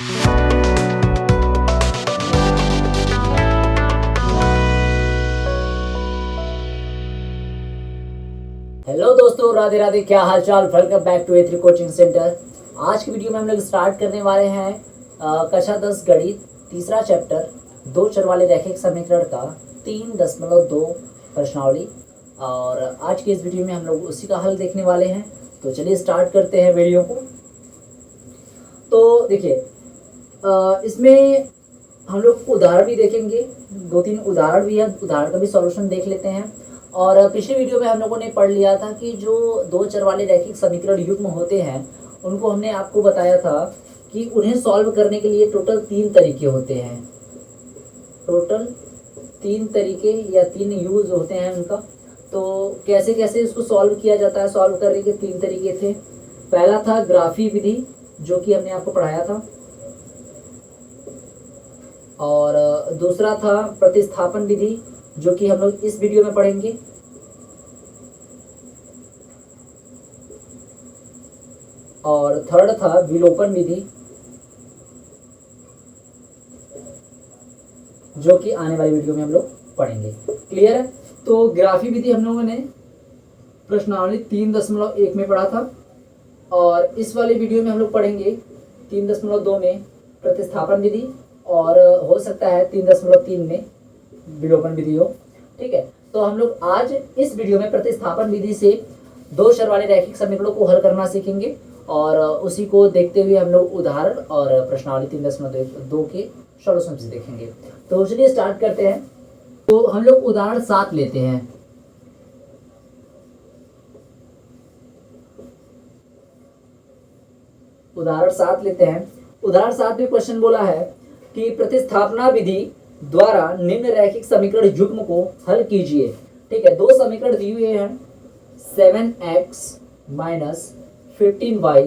Hello दोस्तों, राधे राधे। क्या हाल चाल। Welcome back to A3 coaching centre. आज की वीडियो में हम लोग स्टार्ट करने वाले हैं कक्षा 10 गणित तीसरा चैप्टर दो चर वाले रैखिक समीकरण का 3.2 प्रश्नावली। और आज के इस वीडियो में हम लोग उसी का हल देखने वाले हैं। तो चलिए स्टार्ट करते हैं वीडियो को। तो देखिए, इसमें हम लोग उदाहरण भी देखेंगे, 2-3 उदाहरण भी है, उदाहरण का भी सॉल्यूशन देख लेते हैं। और पिछले वीडियो में हम लोगों ने पढ़ लिया था कि जो दो चर वाले रैखिक समीकरण युग्म होते हैं उनको हमने आपको बताया था कि उन्हें सॉल्व करने के लिए टोटल 3 तरीके होते हैं। टोटल 3 तरीके या 3 यूज होते हैं उनका। तो कैसे कैसे इसको सॉल्व किया जाता है, सॉल्व करने के 3 तरीके थे। पहला था ग्राफी विधि, जो कि हमने आपको पढ़ाया था। और दूसरा था प्रतिस्थापन विधि, जो कि हम लोग इस वीडियो में पढ़ेंगे। और थर्ड था विलोपन विधि, जो कि आने वाली वीडियो में हम लोग पढ़ेंगे। क्लियर है? तो ग्राफी विधि हम लोगों ने प्रश्नावली 3.1 में पढ़ा था, और इस वाले वीडियो में हम लोग पढ़ेंगे 3.2 में प्रतिस्थापन विधि, और हो सकता है 3.3 में विलोपन विधि हो। ठीक है, तो हम लोग आज इस वीडियो में प्रतिस्थापन विधि से दो चर वाले रैखिक समीकरणों को हल करना सीखेंगे, और उसी को देखते हुए हम लोग उदाहरण और प्रश्नावली 3.2 के सॉल्यूशन से देखेंगे। तो चलिए स्टार्ट करते हैं। तो हम लोग उदाहरण 7 लेते हैं। उदाहरण 7 लेते हैं। उदाहरण 7 में क्वेश्चन बोला है कि प्रतिस्थापना विधि द्वारा निम्न रैखिक समीकरण युग्म को हल कीजिए। ठीक है, दो समीकरण दिए हुए हैं। 7x - 15y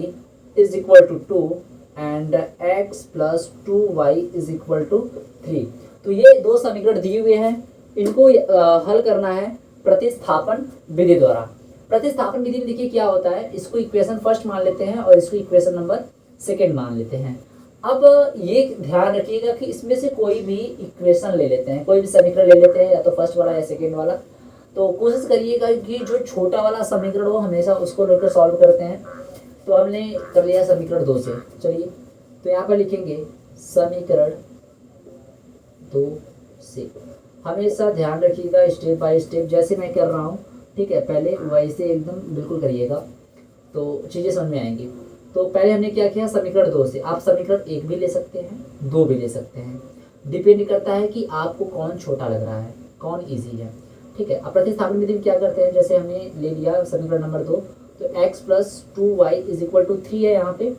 = 2 and x + 2y = 3। तो ये दो समीकरण दिए हुए हैं, इनको हल करना है प्रतिस्थापन विधि द्वारा। प्रतिस्थापन विधि में देखिए क्या होता है, इसको इक्वेशन फर्स्ट मान लेते हैं और इसको इक्वेशन नंबर सेकेंड मान लेते हैं। अब ये ध्यान रखिएगा कि इसमें से कोई भी इक्वेशन ले लेते हैं, कोई भी समीकरण ले लेते हैं, या तो फर्स्ट वाला या सेकेंड वाला। तो कोशिश करिएगा कि जो छोटा वाला समीकरण हो हमेशा उसको लेकर सॉल्व करते हैं। तो हमने कर लिया समीकरण 2 से। चलिए, तो यहाँ पर लिखेंगे समीकरण 2 से। हमेशा ध्यान रखिएगा स्टेप बाय स्टेप, जैसे मैं कर रहा हूँ। ठीक है, पहले वैसे एकदम बिल्कुल करिएगा तो चीज़ें समझ में आएंगी। तो पहले हमने क्या किया, समीकरण 2 से। आप समीकरण 1 भी ले सकते हैं, 2 भी ले सकते हैं, डिपेंड करता है कि आपको कौन छोटा लग रहा है, कौन इजी है। ठीक है, अब प्रतिस्थापन विधि में क्या करते हैं, जैसे हमने ले लिया समीकरण नंबर 2, तो x + 2y = 3 है यहाँ पे।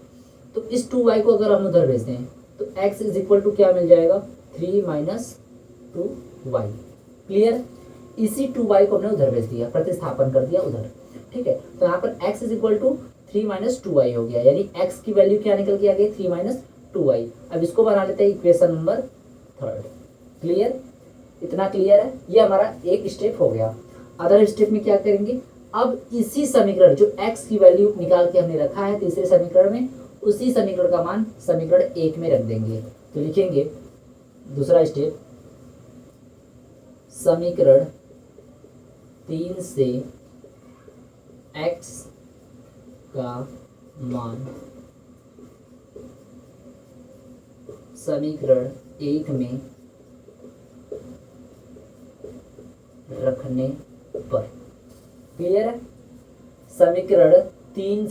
तो इस 2y को अगर हम उधर भेज दें तो x = क्या मिल जाएगा, 3 - 2y। क्लियर? इसी 2y को हमने उधर भेज दिया, प्रतिस्थापन कर दिया उधर। ठीक है, तो यहाँ पर x = 3 - 2y हो गया, यानी x की वैल्यू क्या निकल के आ गई, 3 - 2y। अब इसको बना लेते हैं इक्वेशन नंबर 3। क्लियर? इतना क्लियर है? ये हमारा एक स्टेप हो गया। अदर स्टेप में क्या करेंगे, अब इसी समीकरण जो x की वैल्यू निकाल के हमने रखा है तीसरे समीकरण में, उसी समीकरण का मान समीकरण 1 में रख देंगे। तो लिखेंगे दूसरा स्टेप, समीकरण 3 से x का मान समीकरण 1 में रखने पर। क्लियर है? समीकरण 3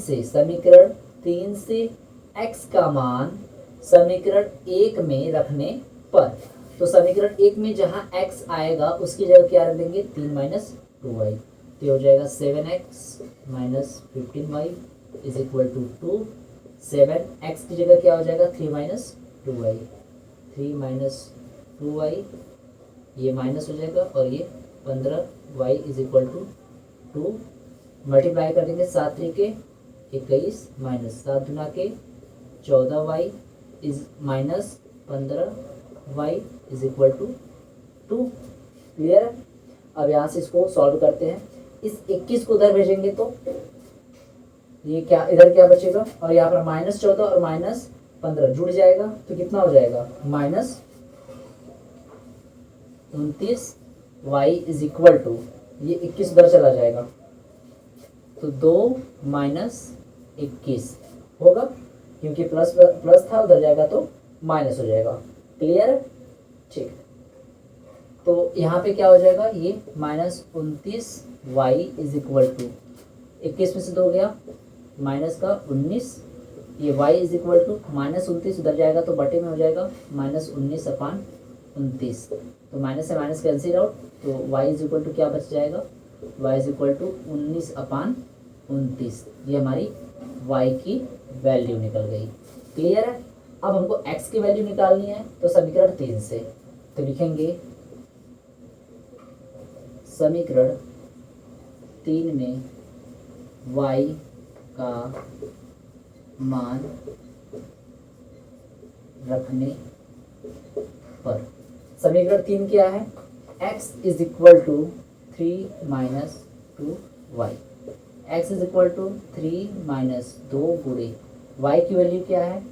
से x का मान समीकरण 1 में रखने पर। तो समीकरण 1 में जहां x आएगा उसकी जगह क्या रख देंगे, 3 - 2y। तो हो जाएगा 7x - 15y = 2। 7x की जगह क्या हो जाएगा, 3 - 2y। 3 - 2y, ये माइनस हो जाएगा, और ये 15y = 2। मल्टीप्लाई कर देंगे, 7 × 3 = 21 - 7 × 2 = 14y - 15y = 2। क्लियर है? अब यहाँ से इसको सॉल्व करते हैं। इस 21 को उधर भेजेंगे तो ये क्या, इधर क्या बचेगा, और यहाँ पर -14 और 15 जुड़ जाएगा तो कितना हो जाएगा -29 y इज इक्वल टू, ये 21 उधर चला जाएगा तो 2 - 21 होगा, क्योंकि प्लस प्लस था उधर जाएगा तो माइनस हो जाएगा। क्लियर है? ठीक। तो यहाँ पे क्या हो जाएगा, ये -29 y इज इक्वल टू 21 में से 2 गया माइनस का 19, ये y इज इक्वल टू -29 उधर जाएगा तो बटे में हो जाएगा -19/29, तो माइनस से माइनस कैंसिल आउट, तो y इज इक्वल टू क्या बच जाएगा, y इज इक्वल टू 19/29, ये हमारी y की वैल्यू निकल गई। क्लियर है? अब हमको x की वैल्यू निकालनी है, तो समीकरण 3 से तो लिखेंगे समीकरण 3 में y का मान रखने पर, समीकरण 3 क्या है, x is equal to 3 - 2y, x is equal to 3 - 2 गुणे y की वैल्यू क्या है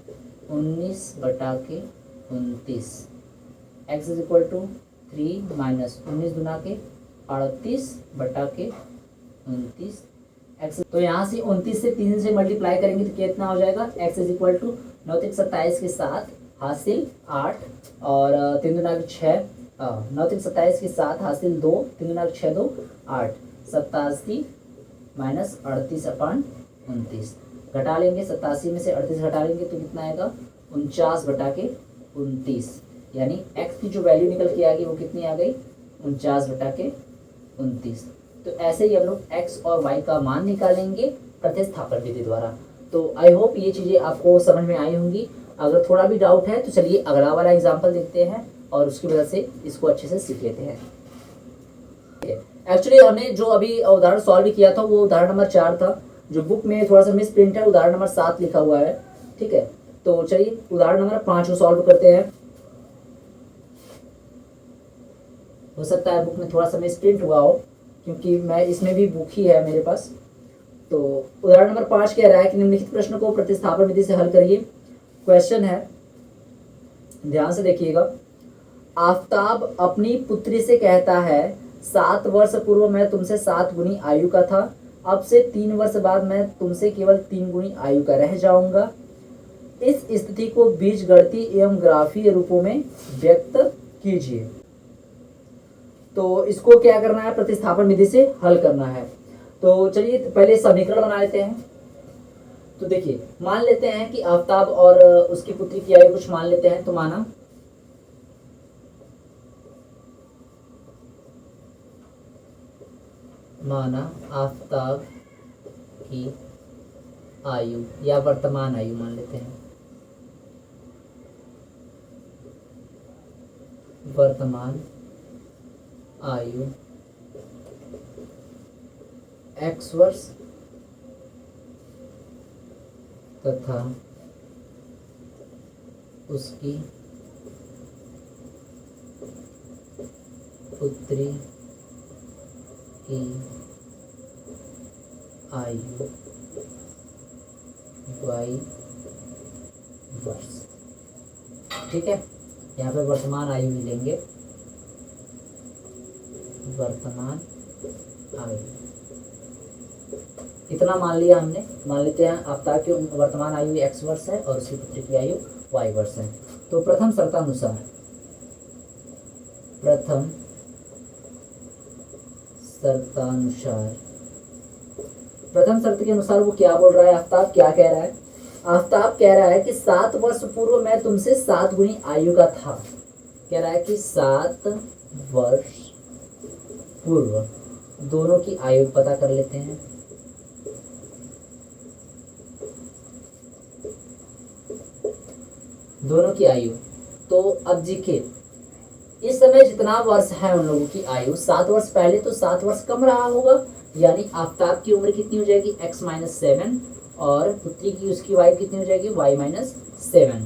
19/29, x इज इक्वल टू 3 - 19 गुना के 38/29 x, तो यहाँ से 29 से 3 से मल्टीप्लाई करेंगे तो कितना हो जाएगा, x इज इक्वल टू 9 × 27 के 7 हासिल 8 और 3 दूना 6, 9 × 27 के 7 हासिल 2, 3 दूना 6 2 8, 87 - 38/29 घटा लेंगे, 87 में से 38 घटा लेंगे तो कितना आएगा 49/29, यानी x की जो वैल्यू निकल के आ गई वो कितनी आ गई 49/29। तो ऐसे ही हम लोग x और y का मान निकालेंगे प्रतिस्थापन विधि द्वारा। तो आई होप ये चीज़ें आपको समझ में आई होंगी। अगर थोड़ा भी डाउट है तो चलिए अगला वाला एग्जाम्पल देखते हैं और उसकी वजह से इसको अच्छे से सीख लेते हैं। एक्चुअली हमने जो अभी उदाहरण सॉल्व किया था वो उदाहरण नंबर 4 था, जो बुक में थोड़ा सा मिस प्रिंट है, उदाहरण नंबर 7 लिखा हुआ है। ठीक है, तो चलिए उदाहरण नंबर 5 को सॉल्व करते हैं। हो सकता है बुक में थोड़ा सा मिस प्रिंट हुआ हो, क्योंकि मैं इसमें भी बुक ही है मेरे पास। तो उदाहरण नंबर 5 कह रहा है कि निम्नलिखित प्रश्न को प्रतिस्थापन विधि से हल करिए। क्वेश्चन है, ध्यान से देखिएगा। आफताब अपनी पुत्री से कहता है 7 वर्ष पूर्व मैं तुमसे 7 गुनी आयु का था, अब से 3 वर्ष बाद मैं तुमसे केवल 3 गुनी आयु का रह जाऊंगा। इस स्थिति को बीजगणितीय एवं ग्राफीय रूपों में व्यक्त कीजिए। तो इसको क्या करना है, प्रतिस्थापन विधि से हल करना है। तो चलिए पहले समीकरण बना लेते हैं। तो देखिए, मान लेते हैं कि आफताब और उसकी पुत्री की आयु कुछ मान लेते हैं। तो माना आफताब की आयु या वर्तमान आयु मान लेते हैं, वर्तमान आयु x वर्ष तथा उसकी पुत्री की आयु y वर्ष। ठीक है, यहाँ पे वर्तमान आयु मिलेंगे, वर्तमान आयु इतना मान लिया हमने। मान लेते हैं आफताब की वर्तमान आयु x वर्ष है और उसकी पुत्री की आयु y वर्ष है। तो प्रथम शर्तानुसार प्रथम शर्त के अनुसार वो क्या बोल रहा है, आफताब क्या कह रहा है। आफताब कह रहा है कि 7 वर्ष पूर्व मैं तुमसे 7 गुनी आयु का था। कह रहा है कि 7 वर्ष पूर्व, दोनों की आयु पता कर लेते हैं। दोनों की आयु, तो अब देखिए इस समय जितना वर्ष है उन लोगों की आयु, 7 वर्ष पहले तो 7 वर्ष कम रहा होगा, यानी आफताब की उम्र कितनी हो जाएगी x-7 और पुत्री की उसकी वाइफ कितनी हो जाएगी y-7।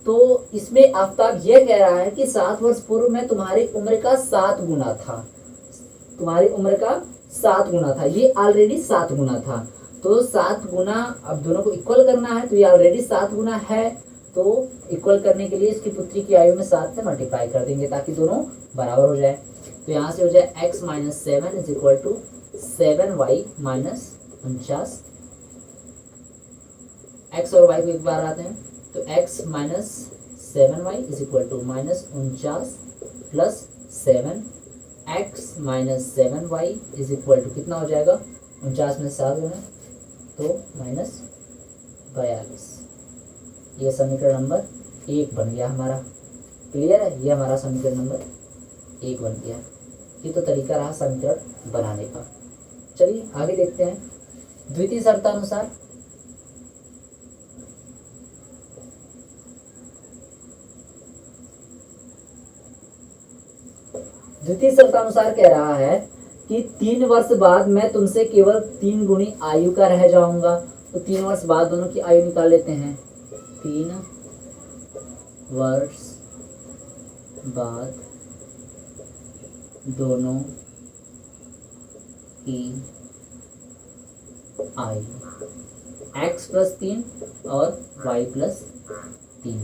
तो इसमें आफताब यह कह रहा है कि 7 वर्ष पूर्व में तुम्हारी उम्र का 7 गुना था, तुम्हारी उम्र का 7 गुना था, ये ऑलरेडी 7 गुना था। तो 7 गुना, अब दोनों को इक्वल करना है तो ये ऑलरेडी 7 गुना है, तो इक्वल करने के लिए इसकी पुत्री की आयु में 7 से मल्टीप्लाई कर देंगे ताकि दोनों बराबर हो जाए। तो यहाँ से हो जाए x minus 7 is equal to 7y minus 49। x और y को एक बार आते हैं तो x minus 7y is equal to minus 49 plus 7, x minus 7y is equal to कितना हो जाएगा, 49 में 7 होना तो माइनस 42। ये समीकरण नंबर 1 बन गया हमारा। क्लियर है, ये हमारा समीकरण नंबर 1 बन गया। ये तो तरीका रहा समीकरण बनाने का। चलिए आगे देखते हैं। द्वितीय शर्तानुसार द्वितीय शर्तानुसार कह रहा है कि 3 वर्ष बाद मैं तुमसे केवल 3 गुनी आयु का रह जाऊंगा। तो 3 वर्ष बाद दोनों की आयु निकाल लेते हैं। 3 वर्ष बाद दोनों की आयु x प्लस 3 और y प्लस 3।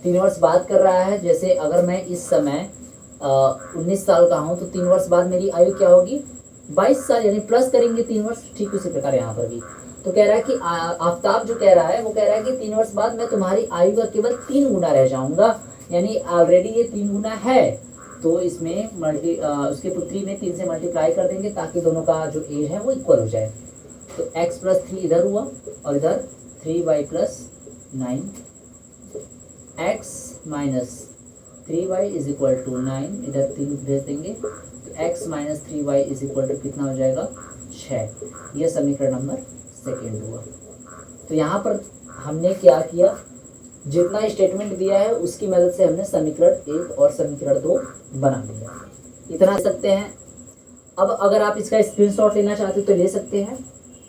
3 वर्ष बाद कर रहा है। जैसे अगर मैं इस समय 19 साल का हूँ तो 3 वर्ष बाद मेरी आयु क्या होगी, 22 साल, यानी प्लस करेंगे 3 वर्ष। ठीक उसी प्रकार यहाँ पर भी तो कह रहा है कि आफ्ताब जो कह रहा है वो कह रहा है कि 3 वर्ष बाद मैं तुम्हारी आयु का केवल 3 गुना रह जाऊंगा, यानी ऑलरेडी ये 3 गुना है। तो इसमें उसके पुत्री में 3 से मल्टीप्लाई कर देंगे ताकि दोनों का जो एज है वो इक्वल हो जाए। तो x प्लस 3 इधर हुआ और इधर 3y plus 9, x minus 3y is equal to 9, इधर 3 भेज देंगे तो x minus 3y is equal to कितना हो जाएगा, 6। यह समीकरण नंबर 2 हुआ। तो यहाँ पर हमने क्या किया, जितना स्टेटमेंट दिया है उसकी मदद से हमने समीकरण 1 और समीकरण 2 बना लिया। इतना सकते हैं। अब अगर आप इसका स्क्रीनशॉट लेना चाहते हो तो ले सकते हैं।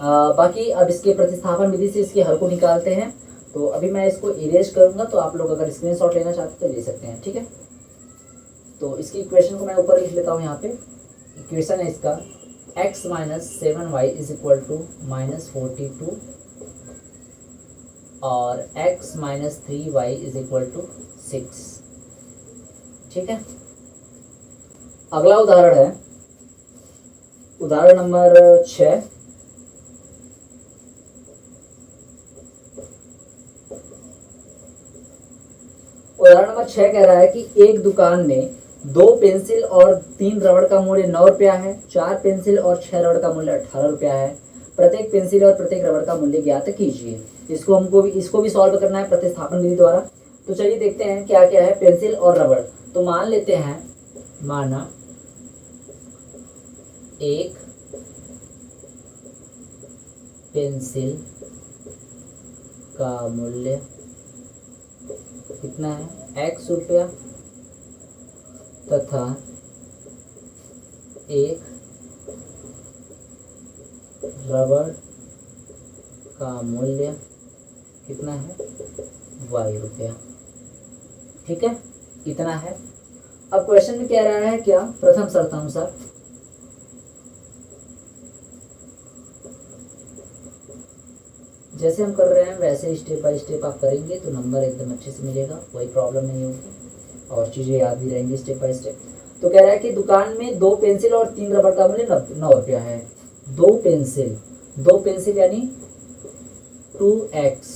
बाकी अब इसके प्रतिस्थापन विधि से इसके हल को निकालते हैं। तो अभी मैं इसको इरेज करूंगा, तो आप लोग अगर स्क्रीनशॉट लेना चाहते हो तो ले सकते हैं। ठीक है, तो इसकी इक्वेशन को मैं ऊपर लिख लेता हूँ। यहाँ पे इक्वेशन है इसका x minus 7y is equal to minus 42 और x minus 3y is equal to 6। ठीक है, अगला उदाहरण है उदाहरण नंबर 6। उदाहरण नंबर 6 कह रहा है कि एक दुकान में 2 पेंसिल और 3 रबड़ का मूल्य 9 रुपया है, 4 पेंसिल और 6 रबड़ का मूल्य 18 रुपया है। प्रत्येक पेंसिल और प्रत्येक रबड़ का मूल्य ज्ञात कीजिए। इसको भी सॉल्व करना है प्रतिस्थापन विधि द्वारा। तो चलिए देखते हैं क्या क्या है पेंसिल और रबड़। तो मान लेते हैं, माना एक पेंसिल का मूल्य कितना है, x रुपया, तथा एक रबड़ का मूल्य कितना है, y रुपया। ठीक है, इतना है। अब क्वेश्चन में कह रहा है क्या, प्रथम शर्तानुसार जैसे हम कर रहे हैं वैसे स्टेप बाय स्टेप आप करेंगे तो नंबर एकदम अच्छे से मिलेगा, कोई प्रॉब्लम नहीं होगी और चीज़ें याद भी रहेंगी स्टेप बाय स्टेप। तो कह रहा है कि दुकान में 2 पेंसिल और 3 रबड़ का मूल्य 9 रुपया है। 2 पेंसिल यानी 2x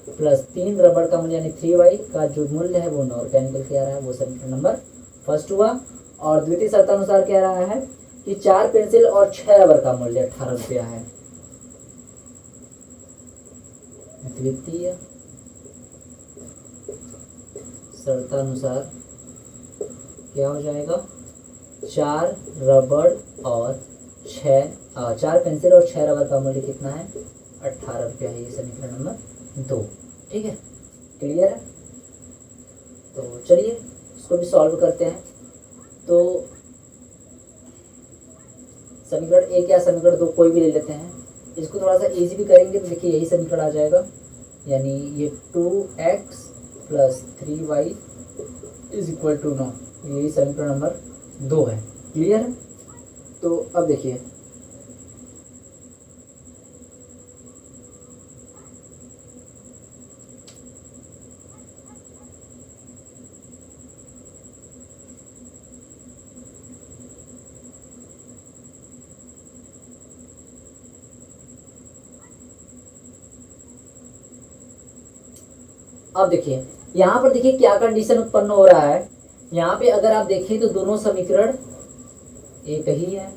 प्लस 3 रबड़ का मूल्य यानी 3y का जो मूल्य है वो 9 रुपया निकल के आ रहा है। वो समीकरण नंबर फर्स्ट हुआ। और द्वितीय शर्तानुसार कह रहा है कि 4 पेंसिल और 6 रबड़ का मूल्य 18 रुपया है। द्वितीय शर्तानुसार क्या हो जाएगा, 4 पेंसिल और 6 रबड़ का मूल्य कितना है, 18 रुपया है। ये समीकरण नंबर 2। ठीक है, क्लियर है। तो चलिए इसको भी सॉल्व करते हैं। तो समीकरण 1 या समीकरण 2 कोई भी ले लेते हैं। इसको थोड़ा सा इजी भी करेंगे तो देखिए यही समीकरण आ जाएगा, यानी ये 2x plus 3y is equal to 9। यही समीकरण नंबर 2 है। क्लियर है। तो अब देखिए अब देखिए यहाँ पर देखिए क्या कंडीशन उत्पन्न हो रहा है। यहाँ पे अगर आप देखें तो दोनों समीकरण एक ही है,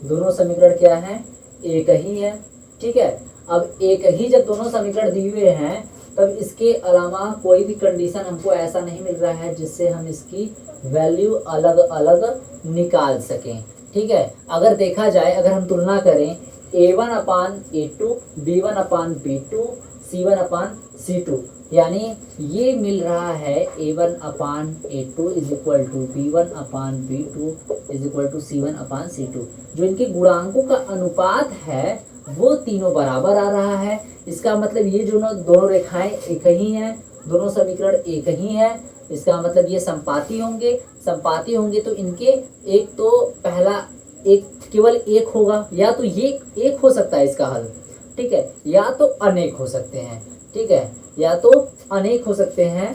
दोनों समीकरण क्या है, एक ही है। ठीक है, अब एक ही जब दोनों समीकरण दिए हुए हैं तब इसके अलावा कोई भी कंडीशन हमको ऐसा नहीं मिल रहा है जिससे हम इसकी वैल्यू अलग अलग निकाल सकें। ठीक है, अगर देखा जाए, अगर हम तुलना करें A1/A2, B1/B2, C1/C2, यानी ये मिल रहा है A1/A2 is equal to B1/B2 is equal to C1/C2। जो इनके गुणांकों का अनुपात है वो तीनों बराबर आ रहा है। इसका मतलब ये जो दोनों रेखाएं एक ही हैं, दोनों समीकरण एक ही हैं। इसका मतलब ये संपाती होंगे, संपाती होंगे तो इनके एक तो पहला एक केवल एक होगा, या तो ये एक हो सकता है इसका हल। ठीक है, या तो अनेक हो सकते हैं। ठीक है, या तो अनेक हो सकते हैं।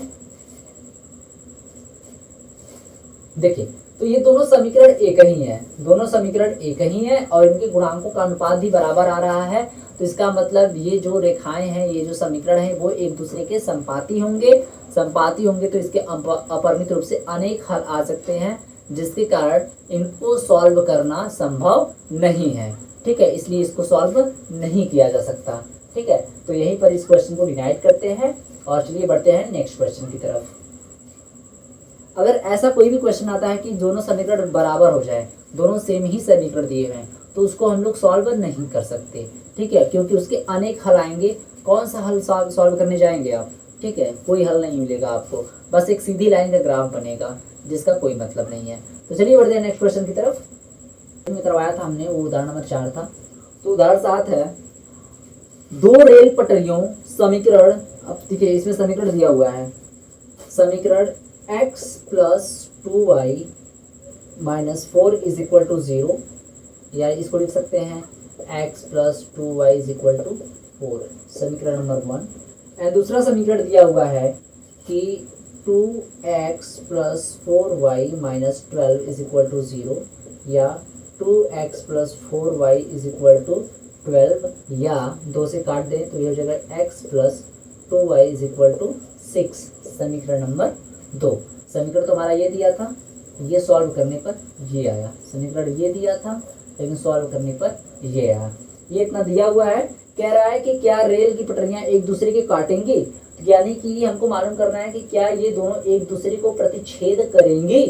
देखिए तो ये दोनों समीकरण एक ही हैं, दोनों समीकरण एक ही हैं और इनके गुणांकों का अनुपात भी बराबर आ रहा है। तो इसका मतलब ये जो रेखाएं हैं, ये जो समीकरण हैं वो एक दूसरे के संपाती होंगे। संपाती होंगे तो इसके अपरिमित रूप से अनेक हल आ सकते हैं, जिसके कारण इनको सॉल्व करना संभव नहीं है। ठीक है, इसलिए इसको सॉल्व नहीं किया जा सकता। ठीक है, तो यहीं पर इस क्वेश्चन को डिनाइट करते हैं और चलिए बढ़ते हैं नेक्स्ट क्वेश्चन की तरफ। अगर ऐसा कोई भी क्वेश्चन आता है कि दोनों समीकरण बराबर हो जाए, दोनों सेम ही समीकरण दिए हुए हैं, तो उसको हम लोग सॉल्व नहीं कर सकते। ठीक है, क्योंकि उसके अनेक हल आएंगे। कौन सा हल सॉल्व करने जाएंगे आप? ठीक है, कोई हल नहीं मिलेगा आपको, बस एक सीधी लाइन का ग्राफ बनेगा जिसका कोई मतलब नहीं है। तो चलिए बढ़ते हैं नेक्स्ट क्वेश्चन की तरफ। में करवाया था हमने, वो उदाहरण नंबर 4 था। तो उदाहरण 7 है, दो रेल पटरियों समीकरण। अब देखिए इसमें समीकरण दिया हुआ है, समीकरण x plus 2y minus 4 is equal to 0, या इसको लिख सकते हैं x plus 2y is equal to 4, समीकरण नंबर 1। एंड दूसरा समीकरण दिया हुआ है कि 2x plus 4y minus 12 is equal to 0, या 2x plus 4y is equal to 12, या 2 से काट दें तो ये हो जाएगा x plus 2y is equal to 6, समीकरण नंबर 2। समीकरण तो हमारा ये दिया था, ये सॉल्व करने पर ये आया। समीकरण ये दिया था लेकिन सॉल्व करने पर ये आया। ये इतना दिया हुआ है, कह रहा है कि क्या रेल की पटरियां एक दूसरे के काटेंगी, यानी कि हमको मालूम करना है कि क्या ये दोनों एक दूसरे को प्रतिच्छेद करेंगी।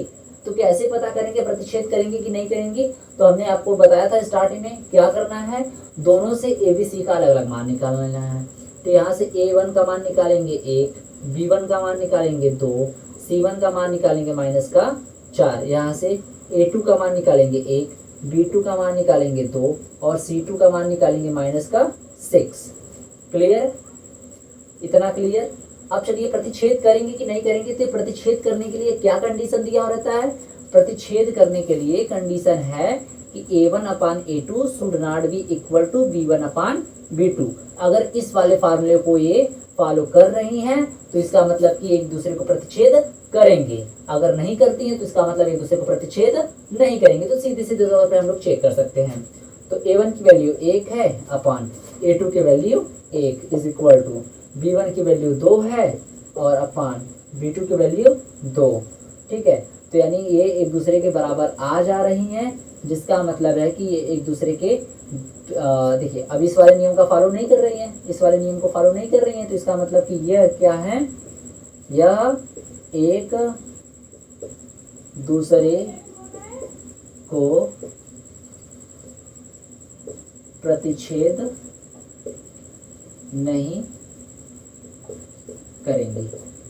तो कैसे पता करेंगे प्रतिच्छेद करेंगे कि नहीं करेंगी? तो हमने आपको बताया था स्टार्टिंग में क्या करना है, दोनों से ABC का अलग अलग मान निकालना है। तो यहाँ से A1 का मान निकालेंगे 1, B1 का मान निकालेंगे 2, C1 का मान निकालेंगे माइनस का 4, यहाँ से A2 का मान निकालेंगे 1, B2 का मान निकालेंगे 2 और C2 का मान निकालेंगे माइनस का 6। क्लियर? इतना क्लियर? अब चलिए प्रतिच्छेद करेंगे कि नहीं करेंगे। तो प्रतिच्छेद करने के लिए क्या कंडीशन दिया रहता है? प्रतिच्छेद करने के लिए कंडीशन है कि A1/A2 should not be equal to B1/B2। अगर इस वाले फार्मूले को ये फॉलो कर रही हैं तो इसका मतलब कि एक दूसरे को प्रतिच्छेद करेंगे। अगर नहीं करती हैं तो इसका मतलब एक दूसरे को प्रतिच्छेद नहीं करेंगे। तो सीधे सीधे तौर पर हम लोग चेक कर सकते हैं। तो A1 की वैल्यू 1 है अपान A2 की value 1 is equal to B1 की वैल्यू 2 है और अपान B2 की वैल्यू 2। ठीक है, तो यानी ये एक दूसरे के बराबर आ जा रही हैं, जिसका मतलब है कि ये एक दूसरे के देखिए अब इस वाले नियम का फॉलो नहीं कर रही हैं, इस वाले नियम को फॉलो नहीं कर रही हैं। तो इसका मतलब कि यह क्या है, यह एक दूसरे को प्रतिच्छेद नहीं करेंगी।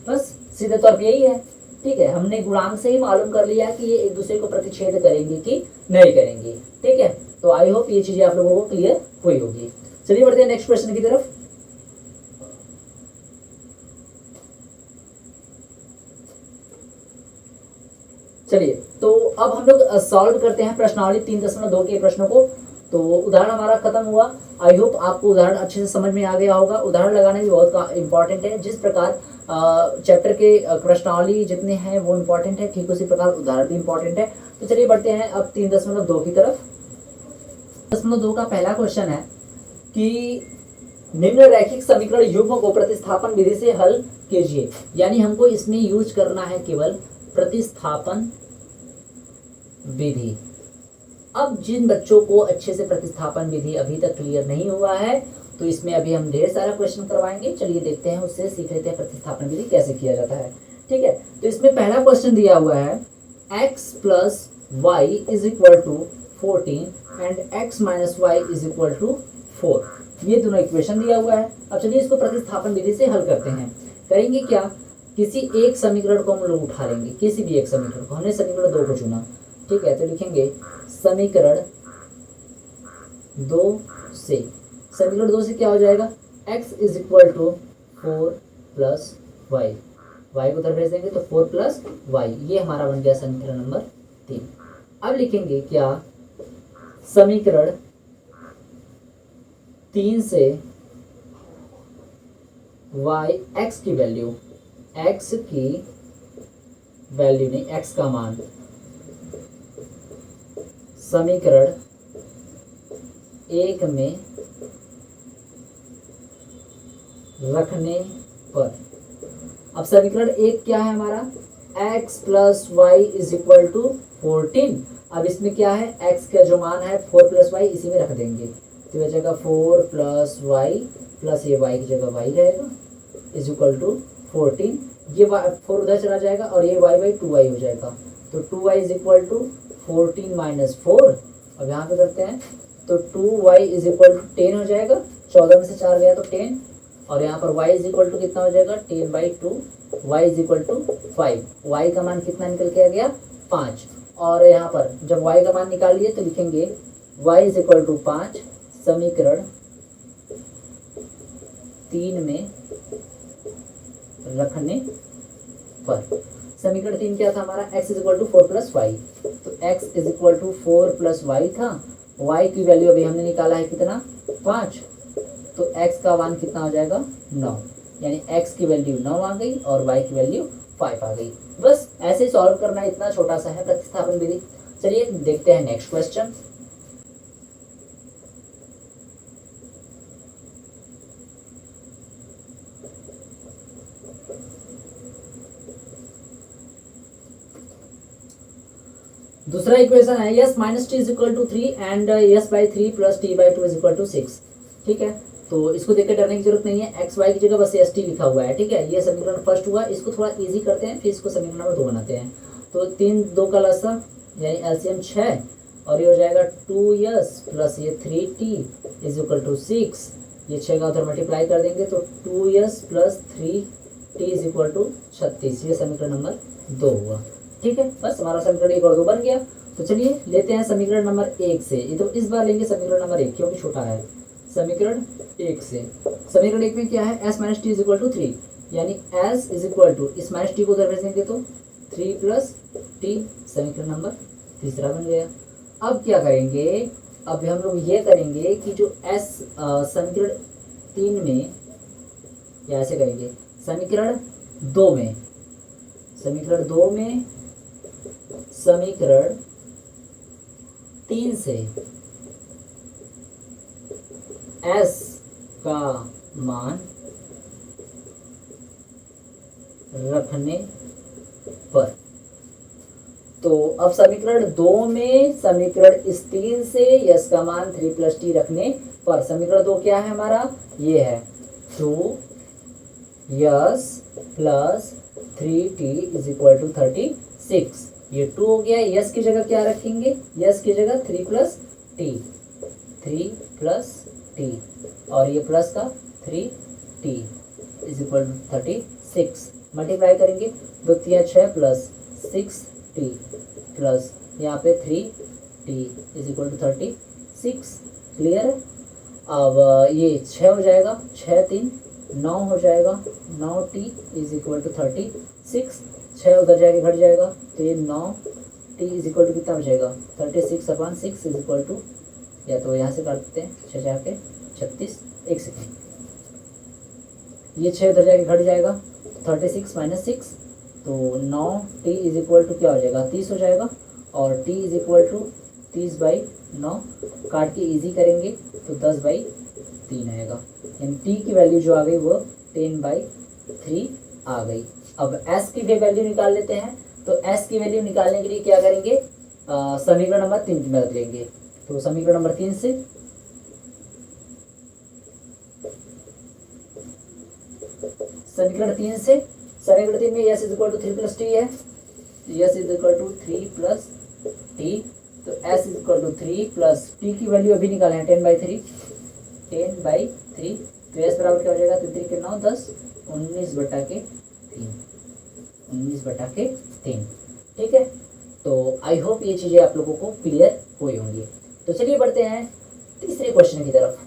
बस सीधे तौर पे यही है। ठीक है, हमने गुणांक से ही मालूम कर लिया कि ये एक दूसरे को प्रतिच्छेद करेंगी कि नहीं करेंगी। ठीक है, तो आई होप ये चीजें आप लोगों को क्लियर हुई होगी। चलिए बढ़ते हैं नेक्स्ट क्वेश्चन की तरफ। चलिए तो अब हम लोग सॉल्व करते हैं प्रश्नावली 3.2 के प्रश्नों को। तो उदाहरण हमारा खत्म हुआ। आई होप आपको उदाहरण अच्छे से समझ में आ गया होगा। उदाहरण लगाना भी बहुत इंपॉर्टेंट है। जिस प्रकार चैप्टर के प्रश्नावली जितने हैं वो इम्पोर्टेंट है, ठीक उसी प्रकार उदाहरण भी इम्पोर्टेंट है। तो चलिए बढ़ते हैं अब 3.2 की तरफ। 3.2 का पहला क्वेश्चन है कि निम्न रैखिक समीकरण युग्म को प्रतिस्थापन विधि से हल कीजिए। यानी हमको इसमें यूज करना है केवल प्रतिस्थापन विधि। अब जिन बच्चों को अच्छे से प्रतिस्थापन विधि अभी तक क्लियर नहीं हुआ है, तो इसमें अभी हम ढेर सारा क्वेश्चन करवाएंगे। चलिए देखते हैं, उससे सीख लेते हैं प्रतिस्थापन विधि कैसे किया जाता है। ठीक है, तो इसमें पहला क्वेश्चन दिया हुआ है x plus y is equal to 14 and x minus y is equal to 4। ये दोनों इक्वेशन दिया हुआ है। अब चलिए इसको प्रतिस्थापन विधि से हल करते हैं। करेंगे क्या, किसी एक समीकरण को हम लोग उठा लेंगे, किसी भी एक समीकरण को। हमने समीकरण 2 को चुना। ठीक है, तो लिखेंगे समीकरण 2 से, समीकरण 2 से क्या हो जाएगा, x is equal to 4 plus y, y को उधर भेज देंगे तो 4 प्लस वाई, ये हमारा बन गया समीकरण नंबर 3। अब लिखेंगे क्या, समीकरण 3 से वाई, x की वैल्यू, x की वैल्यू नहीं, x का मान समीकरण 1 में रखने पर। अब समीकरण 1 क्या है हमारा, x plus y is equal to 14। अब इसमें क्या है, x का जो मान है 4 प्लस वाई, इसी में रख देंगे तो यह जगह 4 प्लस वाई प्लस ये y की जगह y रहेगा इज इक्वल टू 14। ये 4 उधर चला जाएगा और ये y बाई 2y हो जाएगा, तो 2y is equal to 14 minus 4। अब यहाँ पे करते हैं तो 2y इज इक्वल टू 10 हो जाएगा, 14 में से 4 गया तो 10, और यहाँ पर y इज इक्वल टू कितना हो जाएगा, 10 by 2, y is equal to 5। y का मान कितना निकल के आ गया, 5। और यहाँ पर जब y का मान निकाल लिए तो लिखेंगे y इज इक्वल टू 5 समीकरण 3 में रखने पर। समीकरण 3 क्या था हमारा, x is equal to 4 plus y, तो x is equal to 4 plus y था। y की वैल्यू अभी हमने निकाला है कितना, 5, तो x का मान कितना हो जाएगा, 9। यानी x की वैल्यू 9 आ गई और y की वैल्यू 5 आ गई। बस ऐसे सॉल्व करना, इतना छोटा सा है प्रतिस्थापन विधि। चलिए देखते हैं नेक्स्ट क्वेश्चन। दूसरा इक्वेशन है s minus t is equal to 3 and s by 3 plus t by 2 is equal to 6। ठीक है, तो इसको देख के डरने की जरूरत नहीं है, एक्स वाई की जगह बस एस टी लिखा हुआ है। ठीक है, ये समीकरण फर्स्ट हुआ, इसको थोड़ा इजी करते हैं, फिर इसको समीकरण नंबर 2 बनाते हैं। तो 3 2 का लसा यानी एलसीएम 6, और ये हो जाएगा 2s प्लस ये 3t इज इक्वल टू 6। ये 6 का उधर मल्टीप्लाई कर देंगे तो 2s plus 3t is equal to 36। ये समीकरण नंबर 2 हुआ। ठीक है, बस हमारा समीकरण 1 और 2 बन गया। तो चलिए लेते हैं समीकरण नंबर 1 से, ये तो इस बार लेंगे समीकरण नंबर 1 क्योंकि छोटा है। समीकरण 1 से, समीकरण 1 में क्या है, s minus t is equal to 3, यानी s इज इक्वल टू इस माइनस टी को उधर भेजेंगे तो 3 प्लस टी, समीकरण नंबर 3 बन गया। अब क्या करेंगे, अब हम लोग ये करेंगे कि जो s समीकरण 3 में, या ऐसे करेंगे समीकरण 2 में, समीकरण 2 में समीकरण 3 से s का मान रखने पर। तो अब समीकरण 2 में समीकरण इस 3 से s का मान 3 प्लस टी रखने पर, समीकरण 2 क्या है हमारा, ये है 2s plus 3t is equal to 36। ये 2 हो गया, यस की जगह क्या रखेंगे, यस की जगह 3 प्लस टी, 3 प्लस टी, और ये प्लस का 3t is equal to 36। Multiply करेंगे 2 3 6 प्लस 6t प्लस यहाँ पे 3t is equal to 36। Clear है। अब ये 6 हो जाएगा, 6 3 9 हो जाएगा, 9t इज इक्वल टू 36। 6 उधर जाके घट जाएगा तो ये 9t इज इक्वल टू कितना हो जाएगा, 36/6 इज इक्वल टू, या तो यहाँ से काटते हैं 6 जाके 36, 1 सेकेंड, ये 6 उधर जाके घट जाएगा 36 माइनस 6, तो 9t इज इक्वल टू क्या हो जाएगा, 30 हो जाएगा, और t इज इक्वल टू 30/9, काट के इजी करेंगे तो 10/3 3 आएगा, यानी टी की वैल्यू जो आ गई वो 10/3 आ गई। अब एस की भी वैल्यू निकाल लेते हैं। तो एस की वैल्यू निकालने के लिए क्या करेंगे, समीकरण नंबर 3 की मदद लेंगे। तो समीकरण नंबर 3 से समीकरण 3 में s is equal to 3 plus t है, s is equal to 3 plus t. तो s is equal to 3 plus t की वैल्यू अभी निकाले हैं 10/3, 10/3। तो एस बराबर क्या हो जाएगा, 3 के 9 10, 19/3, 19/3। ठीक है, तो आई होप ये चीज़ें आप लोगों को क्लियर हुई होंगी। तो चलिए बढ़ते हैं तीसरे क्वेश्चन की तरफ।